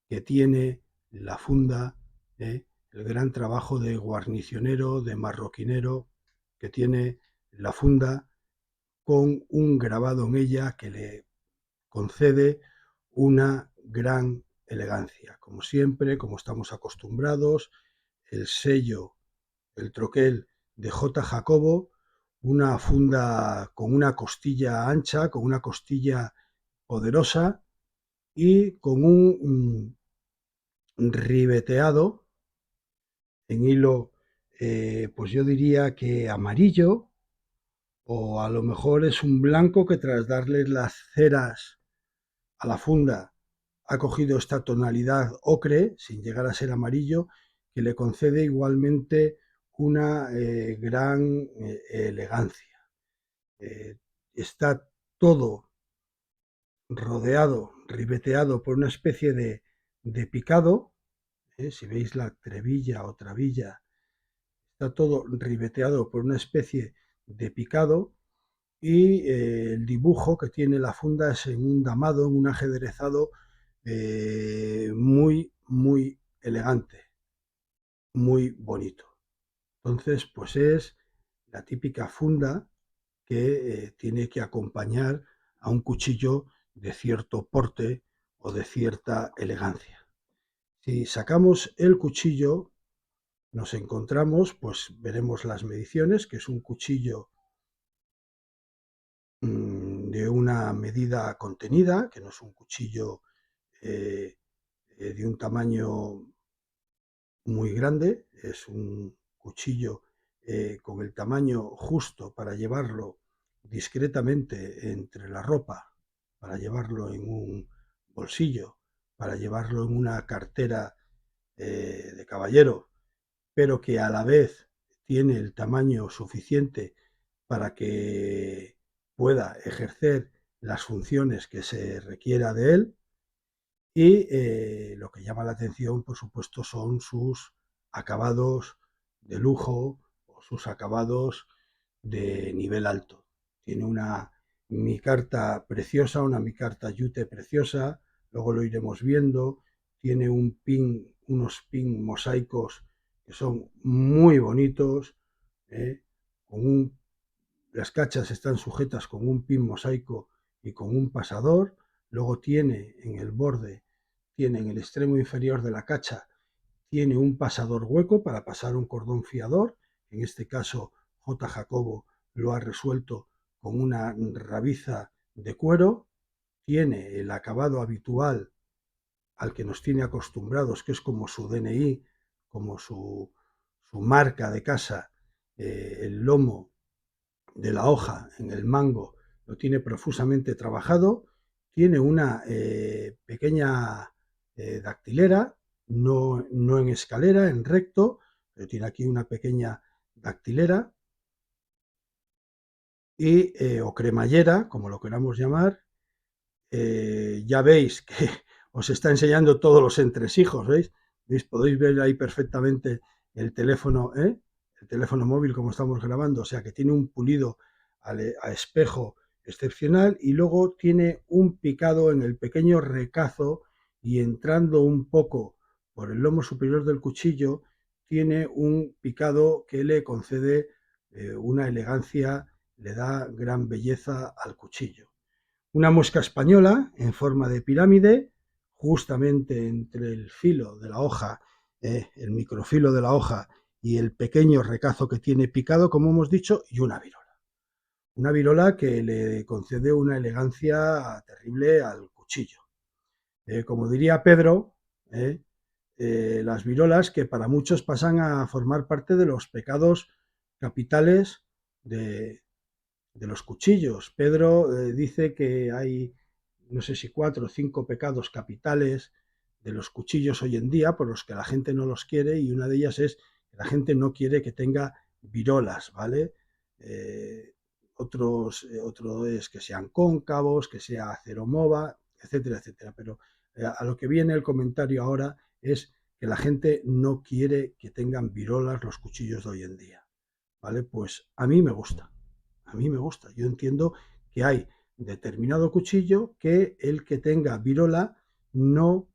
[SPEAKER 1] que tiene la funda, el gran trabajo de guarnicionero, de marroquinero que tiene la funda, con un grabado en ella que le concede una gran elegancia. Como siempre, como estamos acostumbrados, el sello, el troquel de J. Jacobo, una funda con una costilla ancha, con una costilla poderosa y con un ribeteado en hilo, pues yo diría que amarillo, o a lo mejor es un blanco que tras darle las ceras a la funda ha cogido esta tonalidad ocre, sin llegar a ser amarillo, que le concede igualmente una gran elegancia. Está todo rodeado, ribeteado por una especie de picado. Si veis la trebilla o trabilla, está todo ribeteado por una especie de picado y el dibujo que tiene la funda es en un damado, en un ajedrezado muy elegante, muy bonito. Entonces, pues es la típica funda que tiene que acompañar a un cuchillo de cierto porte o de cierta elegancia. Si sacamos el cuchillo, nos encontramos, pues veremos las mediciones, que es un cuchillo de una medida contenida, que no es un cuchillo de un tamaño muy grande, es un cuchillo con el tamaño justo para llevarlo discretamente entre la ropa, para llevarlo en un bolsillo, para llevarlo en una cartera de caballero, pero que a la vez tiene el tamaño suficiente para que pueda ejercer las funciones que se requiera de él. Y lo que llama la atención, por supuesto, son sus acabados de lujo o sus acabados de nivel alto. Tiene una micarta preciosa, una micarta yute preciosa, luego lo iremos viendo. Tiene unos pin mosaicos que son muy bonitos, con las cachas están sujetas con un pin mosaico y con un pasador. Luego tiene en el borde, tiene en el extremo inferior de la cacha, tiene un pasador hueco para pasar un cordón fiador. En este caso, J. Jacobo lo ha resuelto con una rabiza de cuero. Tiene el acabado habitual al que nos tiene acostumbrados, que es como su DNI, como su marca de casa, el lomo de la hoja en el mango lo tiene profusamente trabajado. Tiene una pequeña dactilera, no en escalera, en recto, pero tiene aquí una pequeña dactilera y o cremallera, como lo queramos llamar. Ya veis que os está enseñando todos los entresijos, ¿veis? ¿Veis? Podéis ver ahí perfectamente el teléfono, el teléfono móvil como estamos grabando, o sea que tiene un pulido a espejo excepcional y luego tiene un picado en el pequeño recazo y entrando un poco por el lomo superior del cuchillo, tiene un picado que le concede una elegancia, le da gran belleza al cuchillo. Una mosca española en forma de pirámide, justamente entre el filo de la hoja, el microfilo de la hoja y el pequeño recazo que tiene picado, como hemos dicho, y una virola. Una virola que le concede una elegancia terrible al cuchillo. Como diría Pedro, las virolas que para muchos pasan a formar parte de los pecados capitales de los cuchillos. Pedro dice que hay, no sé si 4 o 5 pecados capitales de los cuchillos hoy en día por los que la gente no los quiere, y una de ellas es que la gente no quiere que tenga virolas, ¿vale? Otro es que sean cóncavos, que sea aceromova, etcétera, etcétera. Pero a lo que viene el comentario ahora es que la gente no quiere que tengan virolas los cuchillos de hoy en día, ¿vale? Pues a mí me gusta. A mí me gusta. Yo entiendo que hay determinado cuchillo que el que tenga virola no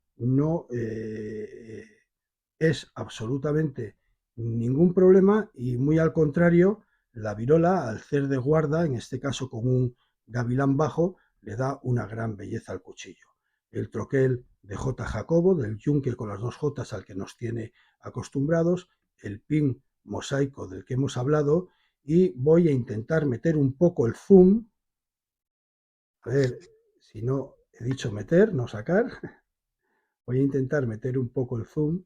[SPEAKER 1] es absolutamente ningún problema, y muy al contrario, la virola, al ser de guarda, en este caso con un gavilán bajo, le da una gran belleza al cuchillo. El troquel de J. Jacobo, del yunque con las dos J al que nos tiene acostumbrados, el pin mosaico del que hemos hablado, y voy a intentar meter un poco el zoom, a ver si no he dicho meter, no sacar, voy a intentar meter un poco el zoom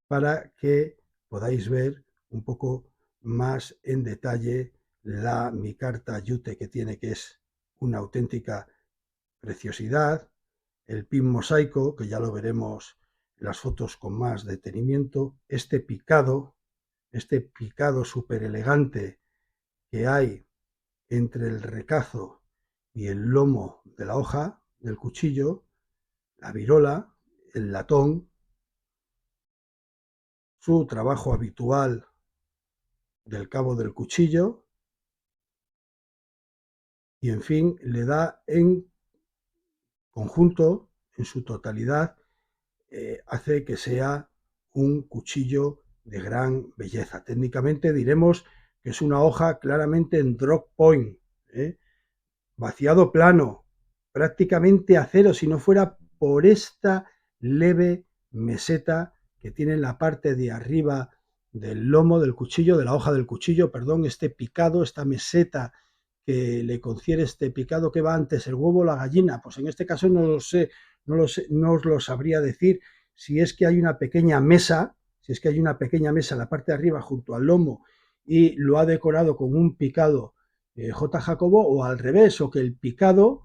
[SPEAKER 1] para que podáis ver un poco más en detalle la micarta yute que tiene, que es una auténtica preciosidad, el pin mosaico, que ya lo veremos en las fotos con más detenimiento, este picado súper elegante que hay entre el recazo y el lomo de la hoja del cuchillo, la virola, el latón, su trabajo habitual del cabo del cuchillo, y en fin, le da en conjunto, en su totalidad, hace que sea un cuchillo de gran belleza. Técnicamente diremos que es una hoja claramente en drop point, vaciado plano, prácticamente a cero, si no fuera por esta leve meseta que tiene en la parte de arriba del lomo del cuchillo, de la hoja del cuchillo, perdón, este picado, esta meseta que le confiere este picado. que va antes, el huevo o la gallina? Pues en este caso no lo sé, no os lo sabría decir. Si es que hay una pequeña mesa, si es que hay una pequeña mesa en la parte de arriba junto al lomo y lo ha decorado con un picado J. Jacobo, o al revés, o que el picado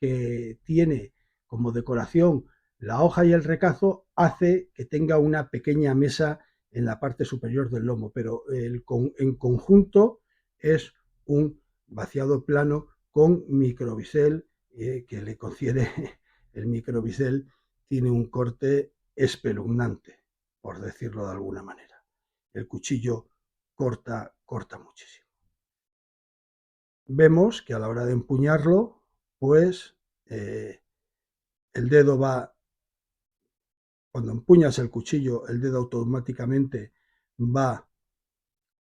[SPEAKER 1] que tiene como decoración la hoja y el recazo hace que tenga una pequeña mesa en la parte superior del lomo, pero en conjunto es un vaciado plano con microbisel, que le confiere el microbisel, tiene un corte espeluznante, por decirlo de alguna manera. El cuchillo corta muchísimo. Vemos que a la hora de empuñarlo, pues el dedo va, cuando empuñas el cuchillo, el dedo automáticamente va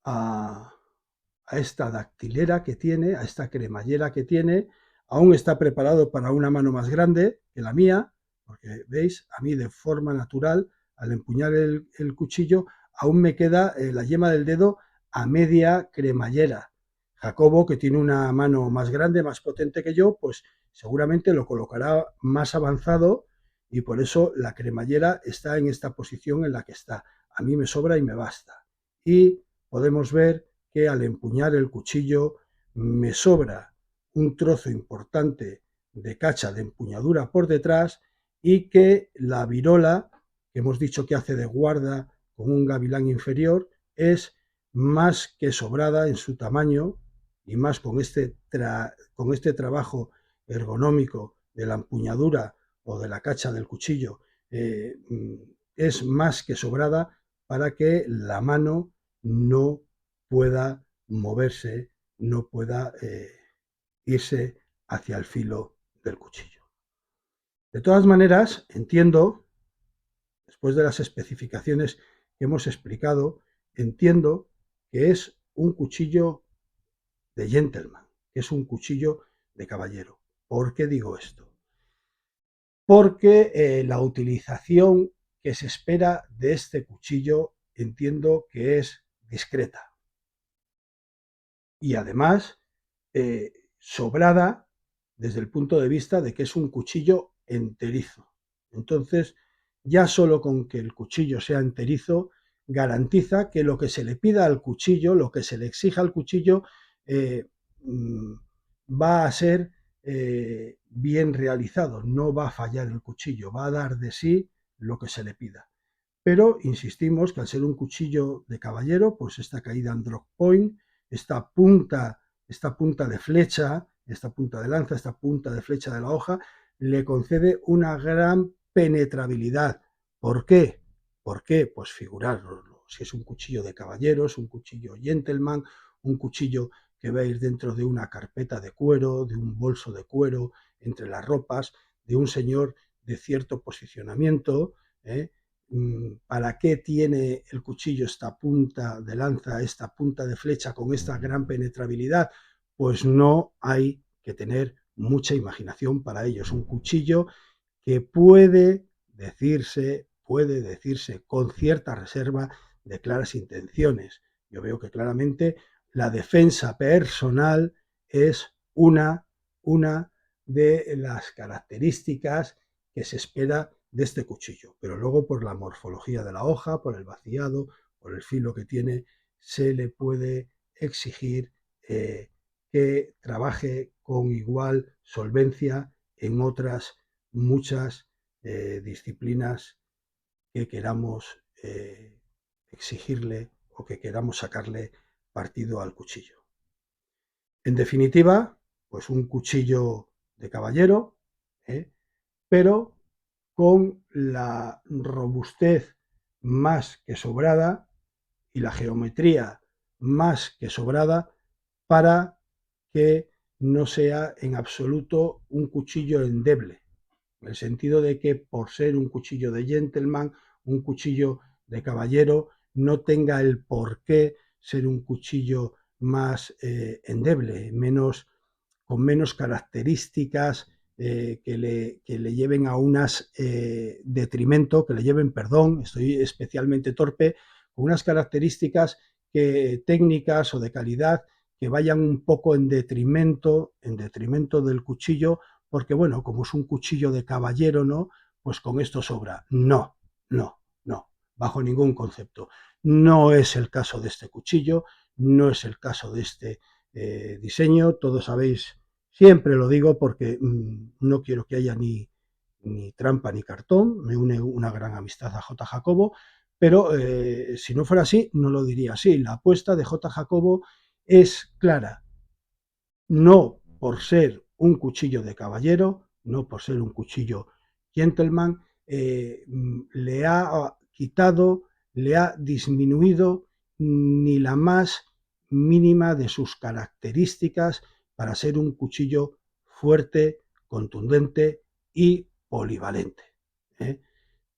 [SPEAKER 1] a esta dactilera que tiene, a esta cremallera que tiene. Aún está preparado para una mano más grande que la mía, porque veis, a mí de forma natural, al empuñar el cuchillo, aún me queda la yema del dedo a media cremallera. Jacobo, que tiene una mano más grande, más potente que yo, pues seguramente lo colocará más avanzado y por eso la cremallera está en esta posición en la que está. A mí me sobra y me basta. Y podemos ver que al empuñar el cuchillo me sobra un trozo importante de cacha de empuñadura por detrás y que la virola, que hemos dicho que hace de guarda con un gavilán inferior, es más que sobrada en su tamaño y más con este trabajo ergonómico de la empuñadura o de la cacha del cuchillo, es más que sobrada para que la mano no pueda moverse, no pueda irse hacia el filo del cuchillo. De todas maneras, entiendo, después de las especificaciones que hemos explicado, entiendo que es un cuchillo de gentleman, que es un cuchillo de caballero. ¿Por qué digo esto? Porque la utilización que se espera de este cuchillo entiendo que es discreta. Y además sobrada desde el punto de vista de que es un cuchillo enterizo. Entonces, ya solo con que el cuchillo sea enterizo, garantiza que lo que se le pida al cuchillo, lo que se le exija al cuchillo, eh, va a ser bien realizado, no va a fallar el cuchillo, va a dar de sí lo que se le pida. Pero insistimos que al ser un cuchillo de caballero, pues esta caída en drop point, esta punta de flecha, esta punta de lanza, esta punta de flecha de la hoja, le concede una gran penetrabilidad. ¿Por qué? ¿Por qué? Pues figurarlo. Si es un cuchillo de caballero, es un cuchillo gentleman, un cuchillo que va a ir dentro de una carpeta de cuero, de un bolso de cuero, entre las ropas, de un señor de cierto posicionamiento, ¿para qué tiene el cuchillo esta punta de lanza, esta punta de flecha con esta gran penetrabilidad? Pues no hay que tener mucha imaginación para ello. Es un cuchillo que puede decirse con cierta reserva de claras intenciones. Yo veo que claramente la defensa personal es una de las características que se espera de este cuchillo, pero luego por la morfología de la hoja, por el vaciado, por el filo que tiene, se le puede exigir que trabaje con igual solvencia en otras muchas disciplinas que queramos exigirle o que queramos sacarle partido al cuchillo. En definitiva, pues un cuchillo de caballero, pero con la robustez más que sobrada y la geometría más que sobrada para que no sea en absoluto un cuchillo endeble, en el sentido de que por ser un cuchillo de gentleman, un cuchillo de caballero, no tenga el por qué ser un cuchillo más endeble, con menos características que le lleven a unas detrimento, que le lleven, perdón, estoy especialmente torpe, con unas características técnicas o de calidad que vayan un poco en detrimento del cuchillo, porque bueno, como es un cuchillo de caballero, ¿no? Pues con esto sobra. No, no, no, bajo ningún concepto. No es el caso de este cuchillo, no es el caso de este diseño. Todos sabéis, siempre lo digo porque no quiero que haya ni trampa ni cartón. Me une una gran amistad a J. Jacobo, pero si no fuera así, no lo diría así. La apuesta de J. Jacobo es clara. No por ser un cuchillo de caballero, no por ser un cuchillo gentleman, le ha quitado, le ha disminuido ni la más mínima de sus características para ser un cuchillo fuerte, contundente y polivalente.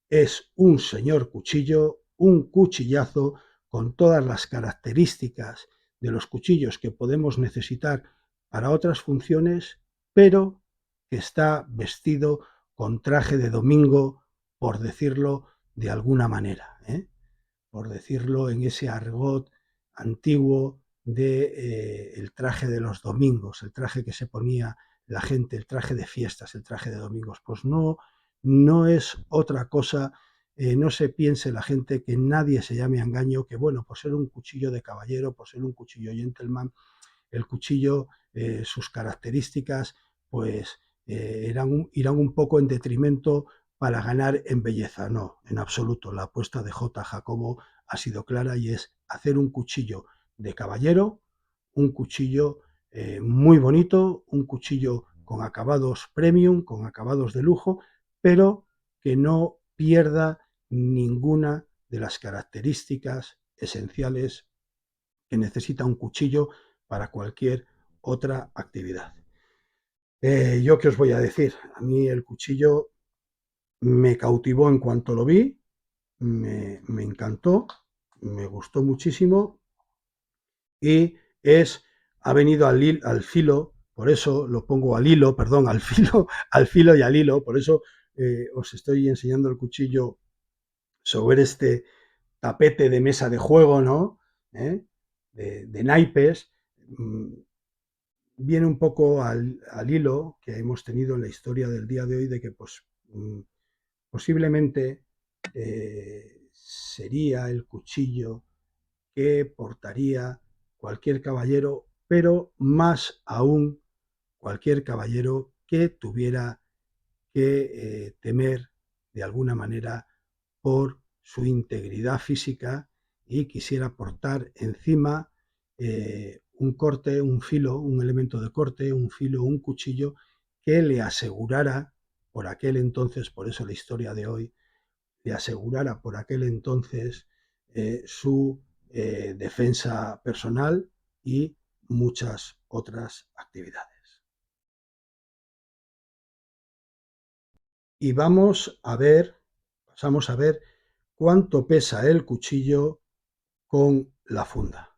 [SPEAKER 1] Es un señor cuchillo, un cuchillazo con todas las características de los cuchillos que podemos necesitar para otras funciones, pero que está vestido con traje de domingo, por decirlo de alguna manera, por decirlo en ese argot antiguo de el traje de los domingos, el traje que se ponía la gente, el traje de fiestas, el traje de domingos. Pues no es otra cosa. No se piense la gente, que nadie se llame a engaño, que bueno, por ser un cuchillo de caballero, por ser un cuchillo gentleman, el cuchillo, sus características, pues irán un poco en detrimento para ganar en belleza. No, en absoluto. La apuesta de J. Jacobo ha sido clara, y es hacer un cuchillo de caballero, un cuchillo muy bonito, un cuchillo con acabados premium, con acabados de lujo, pero que no pierda ninguna de las características esenciales que necesita un cuchillo para cualquier otra actividad. ¿Yo qué os voy a decir? A mí el cuchillo me cautivó en cuanto lo vi, me encantó, me gustó muchísimo, y ha venido al filo, por eso lo pongo al hilo, perdón, al filo, al filo y al hilo, por eso os estoy enseñando el cuchillo sobre este tapete de mesa de juego, ¿no? De naipes. Viene un poco al hilo que hemos tenido en la historia del día de hoy, de que pues posiblemente sería el cuchillo que portaría cualquier caballero, pero más aún cualquier caballero que tuviera que temer de alguna manera por su integridad física y quisiera portar encima un corte, un filo, un elemento de corte, un filo, un cuchillo que le asegurara por aquel entonces, por eso la historia de hoy, le asegurara por aquel entonces su defensa personal y muchas otras actividades. Y pasamos a ver cuánto pesa el cuchillo con la funda.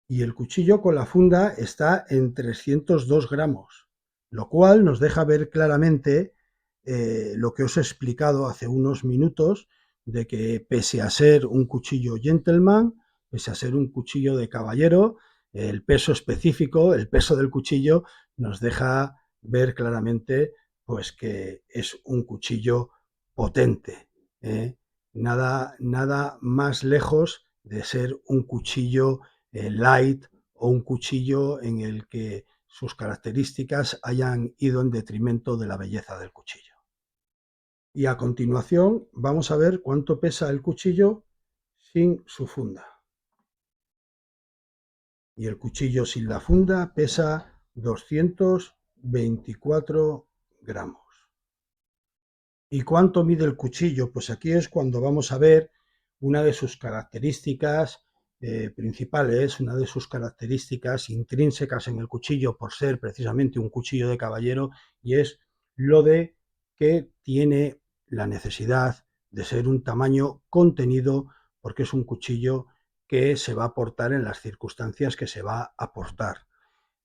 [SPEAKER 1] Y el cuchillo con la funda está en 302 gramos, lo cual nos deja ver claramente lo que os he explicado hace unos minutos, de que pese a ser un cuchillo gentleman, pese a ser un cuchillo de caballero, el peso específico, el peso del cuchillo, nos deja ver claramente pues que es un cuchillo potente, ¿eh? Nada más lejos de ser un cuchillo light, o un cuchillo en el que sus características hayan ido en detrimento de la belleza del cuchillo. Y a continuación vamos a ver cuánto pesa el cuchillo sin su funda. Y el cuchillo sin la funda pesa 224 gramos. ¿Y cuánto mide el cuchillo? Pues aquí es cuando vamos a ver una de sus características principales, una de sus características intrínsecas en el cuchillo, por ser precisamente un cuchillo de caballero, y es lo de que tiene la necesidad de ser un tamaño contenido, porque es un cuchillo que se va a portar en las circunstancias que se va a portar.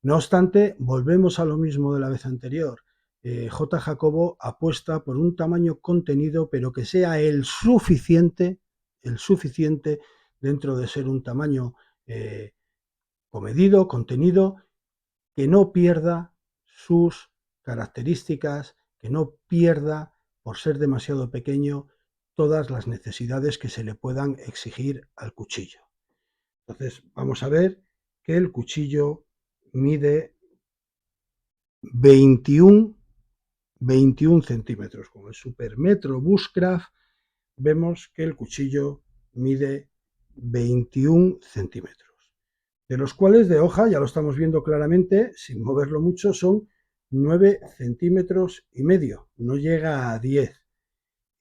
[SPEAKER 1] No obstante, volvemos a lo mismo de la vez anterior. J. Jacobo apuesta por un tamaño contenido, pero que sea el suficiente dentro de ser un tamaño comedido, contenido, que no pierda sus características, que no pierda, por ser demasiado pequeño, todas las necesidades que se le puedan exigir al cuchillo. Entonces, vamos a ver que el cuchillo mide 21 centímetros. Con el Supermetro Bushcraft vemos que el cuchillo mide 21 centímetros, de los cuales de hoja, ya lo estamos viendo claramente, sin moverlo mucho, son 9 centímetros y medio, no llega a 10.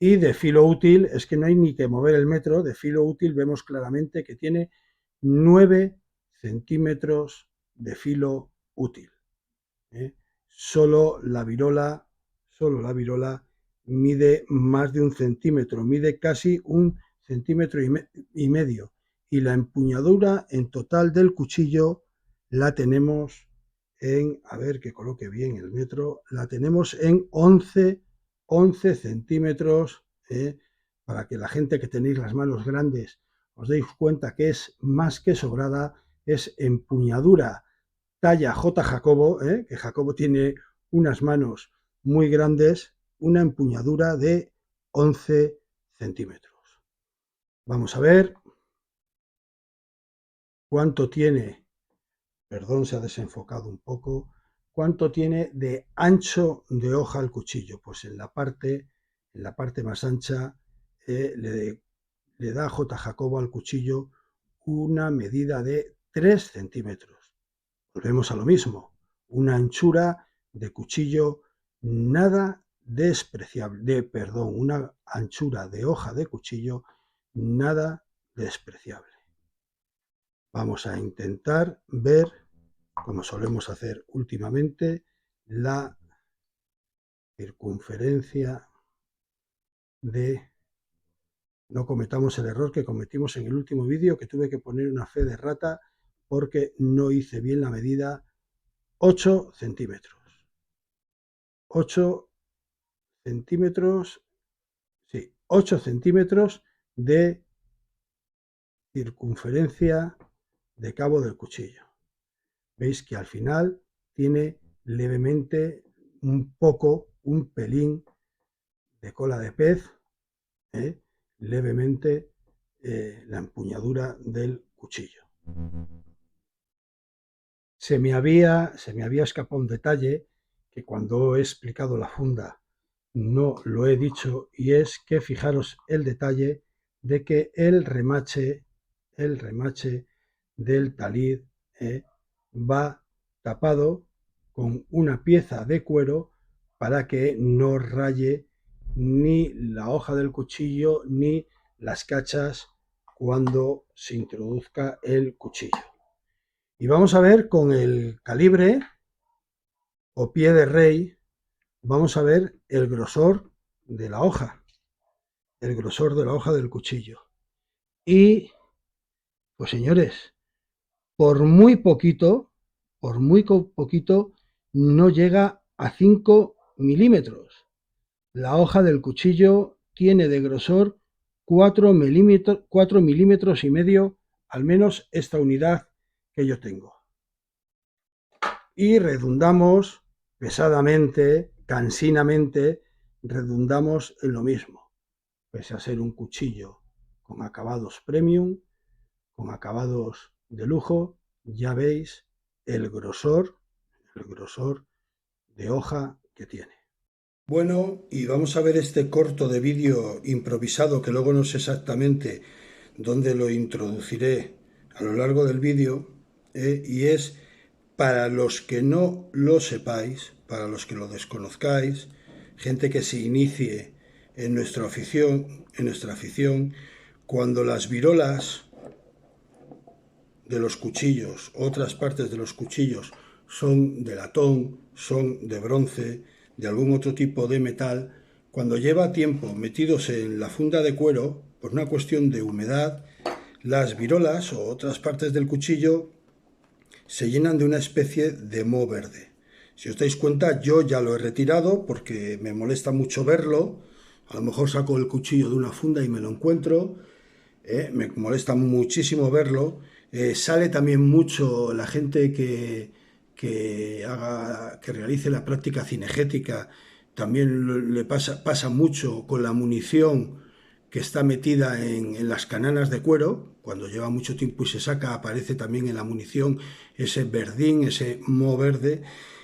[SPEAKER 1] Y de filo útil, es que no hay ni que mover el metro, de filo útil vemos claramente que tiene 9 centímetros de filo útil. ¿eh? Solo la virola mide más de 1 centímetro, mide casi 1,5 centímetros. Y la empuñadura en total del cuchillo la tenemos en, a ver que coloque bien el metro, la tenemos en 11 centímetros, para que la gente que tenéis las manos grandes os deis cuenta que es más que sobrada, es empuñadura talla J. Jacobo, que Jacobo tiene unas manos muy grandes, una empuñadura de 11 centímetros. Vamos a ver cuánto tiene, perdón, se ha desenfocado un poco, cuánto tiene de ancho de hoja el cuchillo. Pues en la parte más ancha le da J. Jacobo al cuchillo una medida de 3 centímetros. Volvemos a lo mismo, una anchura de cuchillo nada despreciable, una anchura de hoja de cuchillo nada despreciable. Vamos a intentar ver, como solemos hacer últimamente, la circunferencia de... No cometamos el error que cometimos en el último vídeo, que tuve que poner una fe de rata porque no hice bien la medida. 8 centímetros. 8 centímetros, sí, 8 centímetros de circunferencia de cabo del cuchillo. Veis que al final tiene levemente un pelín de cola de pez, levemente la empuñadura del cuchillo. Se me había escapado un detalle que cuando he explicado la funda no lo he dicho, y es que fijaros el detalle de que el remache del talid va tapado con una pieza de cuero para que no raye ni la hoja del cuchillo ni las cachas cuando se introduzca el cuchillo. Y vamos a ver con el calibre o pie de rey, vamos a ver el grosor de la hoja, del cuchillo. Y, pues señores, por muy poquito, no llega a 5 milímetros. La hoja del cuchillo tiene de grosor 4 milímetros y medio, al menos esta unidad que yo tengo. Y redundamos pesadamente, cansinamente, redundamos en lo mismo. Pese a ser un cuchillo con acabados premium, con acabados de lujo, ya veis el grosor de hoja que tiene. Bueno, y vamos a ver este corto de vídeo improvisado, que luego no sé exactamente dónde lo introduciré a lo largo del vídeo, y es para los que no lo sepáis, para los que lo desconozcáis, gente que se inicie en nuestra afición, cuando las virolas de los cuchillos, otras partes de los cuchillos, son de latón, son de bronce, de algún otro tipo de metal, cuando lleva tiempo metidos en la funda de cuero, por una cuestión de humedad, las virolas o otras partes del cuchillo se llenan de una especie de moho verde. Si os dais cuenta, yo ya lo he retirado porque me molesta mucho verlo. A lo mejor saco el cuchillo de una funda y me lo encuentro. Me molesta muchísimo verlo. Sale también mucho la gente que realice la práctica cinegética. También le pasa mucho con la munición que está metida en las cananas de cuero. Cuando lleva mucho tiempo y se saca, aparece también en la munición ese verdín, ese moho verde.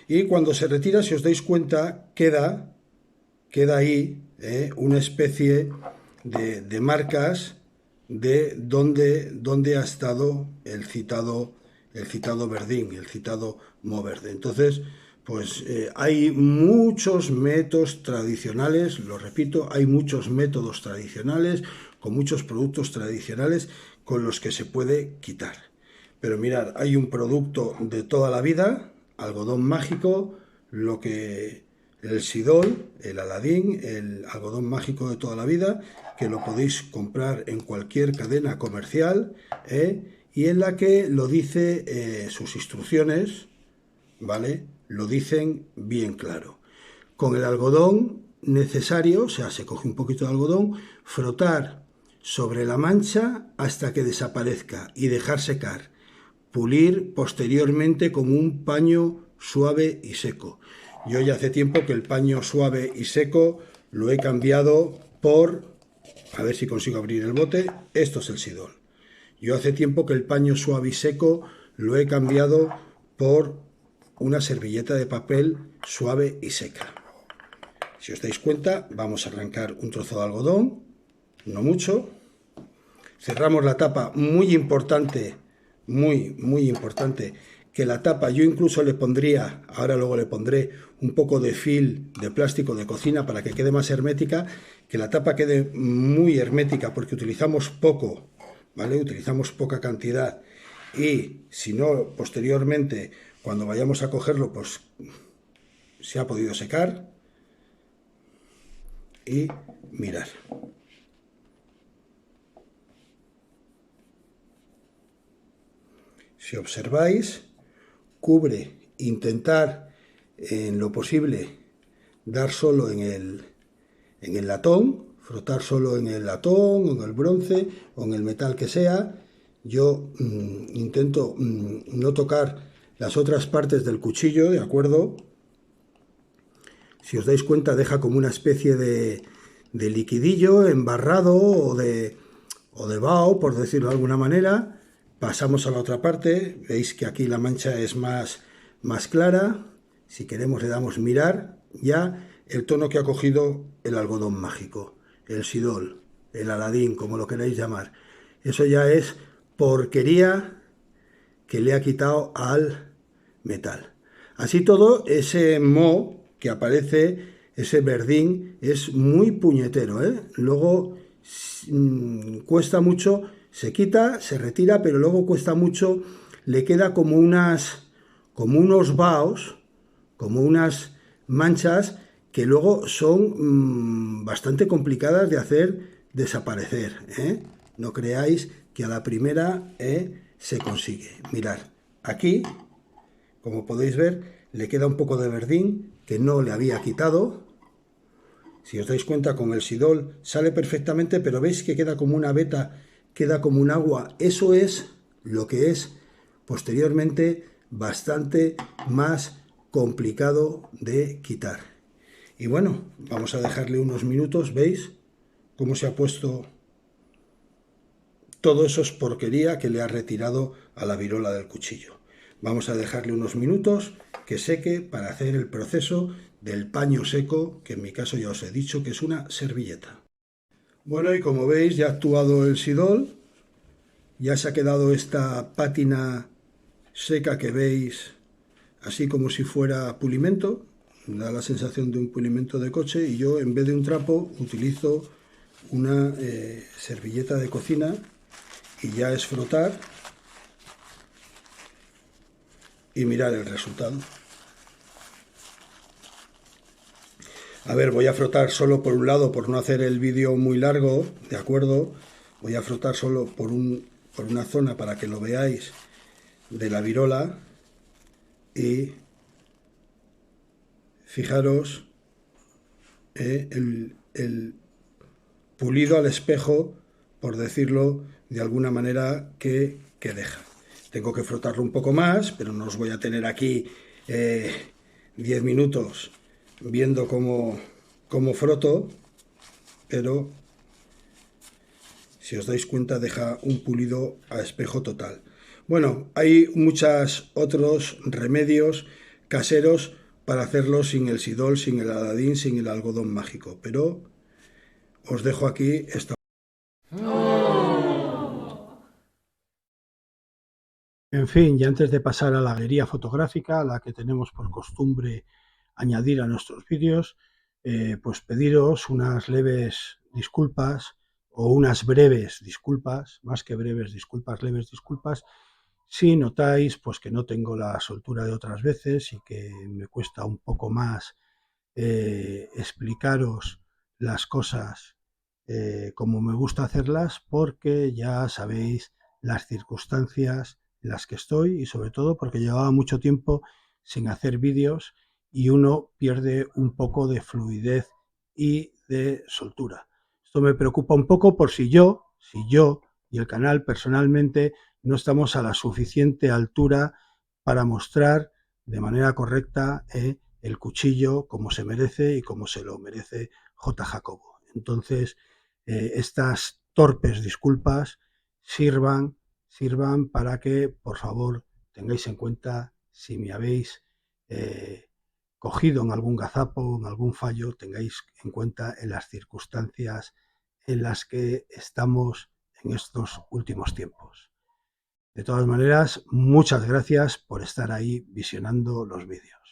[SPEAKER 1] Y cuando se retira, si os dais cuenta, queda ahí una especie de marcas de dónde ha estado el citado verdín, el citado moho verde. Entonces, Pues hay muchos métodos tradicionales, lo repito, hay muchos métodos tradicionales, con muchos productos tradicionales con los que se puede quitar. Pero mirad, hay un producto de toda la vida, algodón mágico, lo que el Sidol, el Aladín, el algodón mágico de toda la vida, que lo podéis comprar en cualquier cadena comercial, y en la que lo dice sus instrucciones, ¿vale? Lo dicen bien claro. Con el algodón necesario, o sea, se coge un poquito de algodón, frotar sobre la mancha hasta que desaparezca y dejar secar. Pulir posteriormente con un paño suave y seco. Yo ya hace tiempo que el paño suave y seco lo he cambiado por, a ver si consigo abrir el bote, esto es el Sidol. Yo hace tiempo que el paño suave y seco lo he cambiado por una servilleta de papel suave y seca. Si os dais cuenta, vamos a arrancar un trozo de algodón, no mucho. Cerramos la tapa, muy importante, muy importante, que la tapa yo incluso le pondría, ahora luego le pondré un poco de film de plástico de cocina para que quede más hermética, que la tapa quede muy hermética porque utilizamos poco, ¿vale? Utilizamos poca cantidad y si no, posteriormente, cuando vayamos a cogerlo, pues se ha podido secar y mirar. Si observáis, cubre, intentar en lo posible dar solo en el latón, frotar solo en el latón, o en el bronce, o en el metal que sea. Yo intento no tocar las otras partes del cuchillo, ¿de acuerdo? Si os dais cuenta, deja como una especie de liquidillo embarrado o de vaho, por decirlo de alguna manera. Pasamos a la otra parte, veis que aquí la mancha es más clara. Si queremos le damos mirar, ya el tono que ha cogido el algodón mágico, el Sidol, el Aladín, como lo queráis llamar. Eso ya es porquería que le ha quitado al metal. Así todo, ese moho que aparece, ese verdín, es muy puñetero, ¿eh? Luego cuesta mucho, se quita, se retira, pero luego cuesta mucho, le queda como unos vaos, como unas manchas que luego son bastante complicadas de hacer desaparecer, ¿eh? No creáis que a la primera se consigue. Mirad, aquí, como podéis ver, le queda un poco de verdín que no le había quitado. Si os dais cuenta, con el Sidol sale perfectamente, pero veis que queda como una veta, queda como un agua. Eso es lo que es posteriormente bastante más complicado de quitar. Y bueno, vamos a dejarle unos minutos, ¿veis? Cómo se ha puesto todo eso es porquería que le ha retirado a la virola del cuchillo. Vamos a dejarle unos minutos que seque para hacer el proceso del paño seco, que en mi caso ya os he dicho que es una servilleta. Bueno, y como veis ya ha actuado el Sidol, ya se ha quedado esta pátina seca que veis, así como si fuera pulimento, da la sensación de un pulimento de coche, y yo en vez de un trapo utilizo una servilleta de cocina y ya es frotar y mirar el resultado. A ver, voy a frotar solo por un lado por no hacer el vídeo muy largo, ¿de acuerdo? Voy a frotar solo por una zona para que lo veáis de la virola y fijaros el pulido al espejo, por decirlo de alguna manera, que deja. Tengo que frotarlo un poco más, pero no os voy a tener aquí 10 minutos viendo cómo froto, pero si os dais cuenta deja un pulido a espejo total. Bueno, hay muchos otros remedios caseros para hacerlo sin el Sidol, sin el Aladín, sin el algodón mágico, pero os dejo aquí esta. En fin, y antes de pasar a la galería fotográfica, a la que tenemos por costumbre añadir a nuestros vídeos, pues pediros unas leves disculpas o unas breves disculpas, más que breves disculpas, leves disculpas, si notáis pues que no tengo la soltura de otras veces y que me cuesta un poco más explicaros las cosas como me gusta hacerlas, porque ya sabéis las circunstancias en las que estoy y sobre todo porque llevaba mucho tiempo sin hacer vídeos y uno pierde un poco de fluidez y de soltura. Esto me preocupa un poco por si yo y el canal personalmente no estamos a la suficiente altura para mostrar de manera correcta el cuchillo como se merece y como se lo merece J. Jacobo. Entonces, estas torpes disculpas sirvan para que, por favor, tengáis en cuenta si me habéis cogido en algún gazapo, en algún fallo, tengáis en cuenta en las circunstancias en las que estamos en estos últimos tiempos. De todas maneras, muchas gracias por estar ahí visionando los vídeos.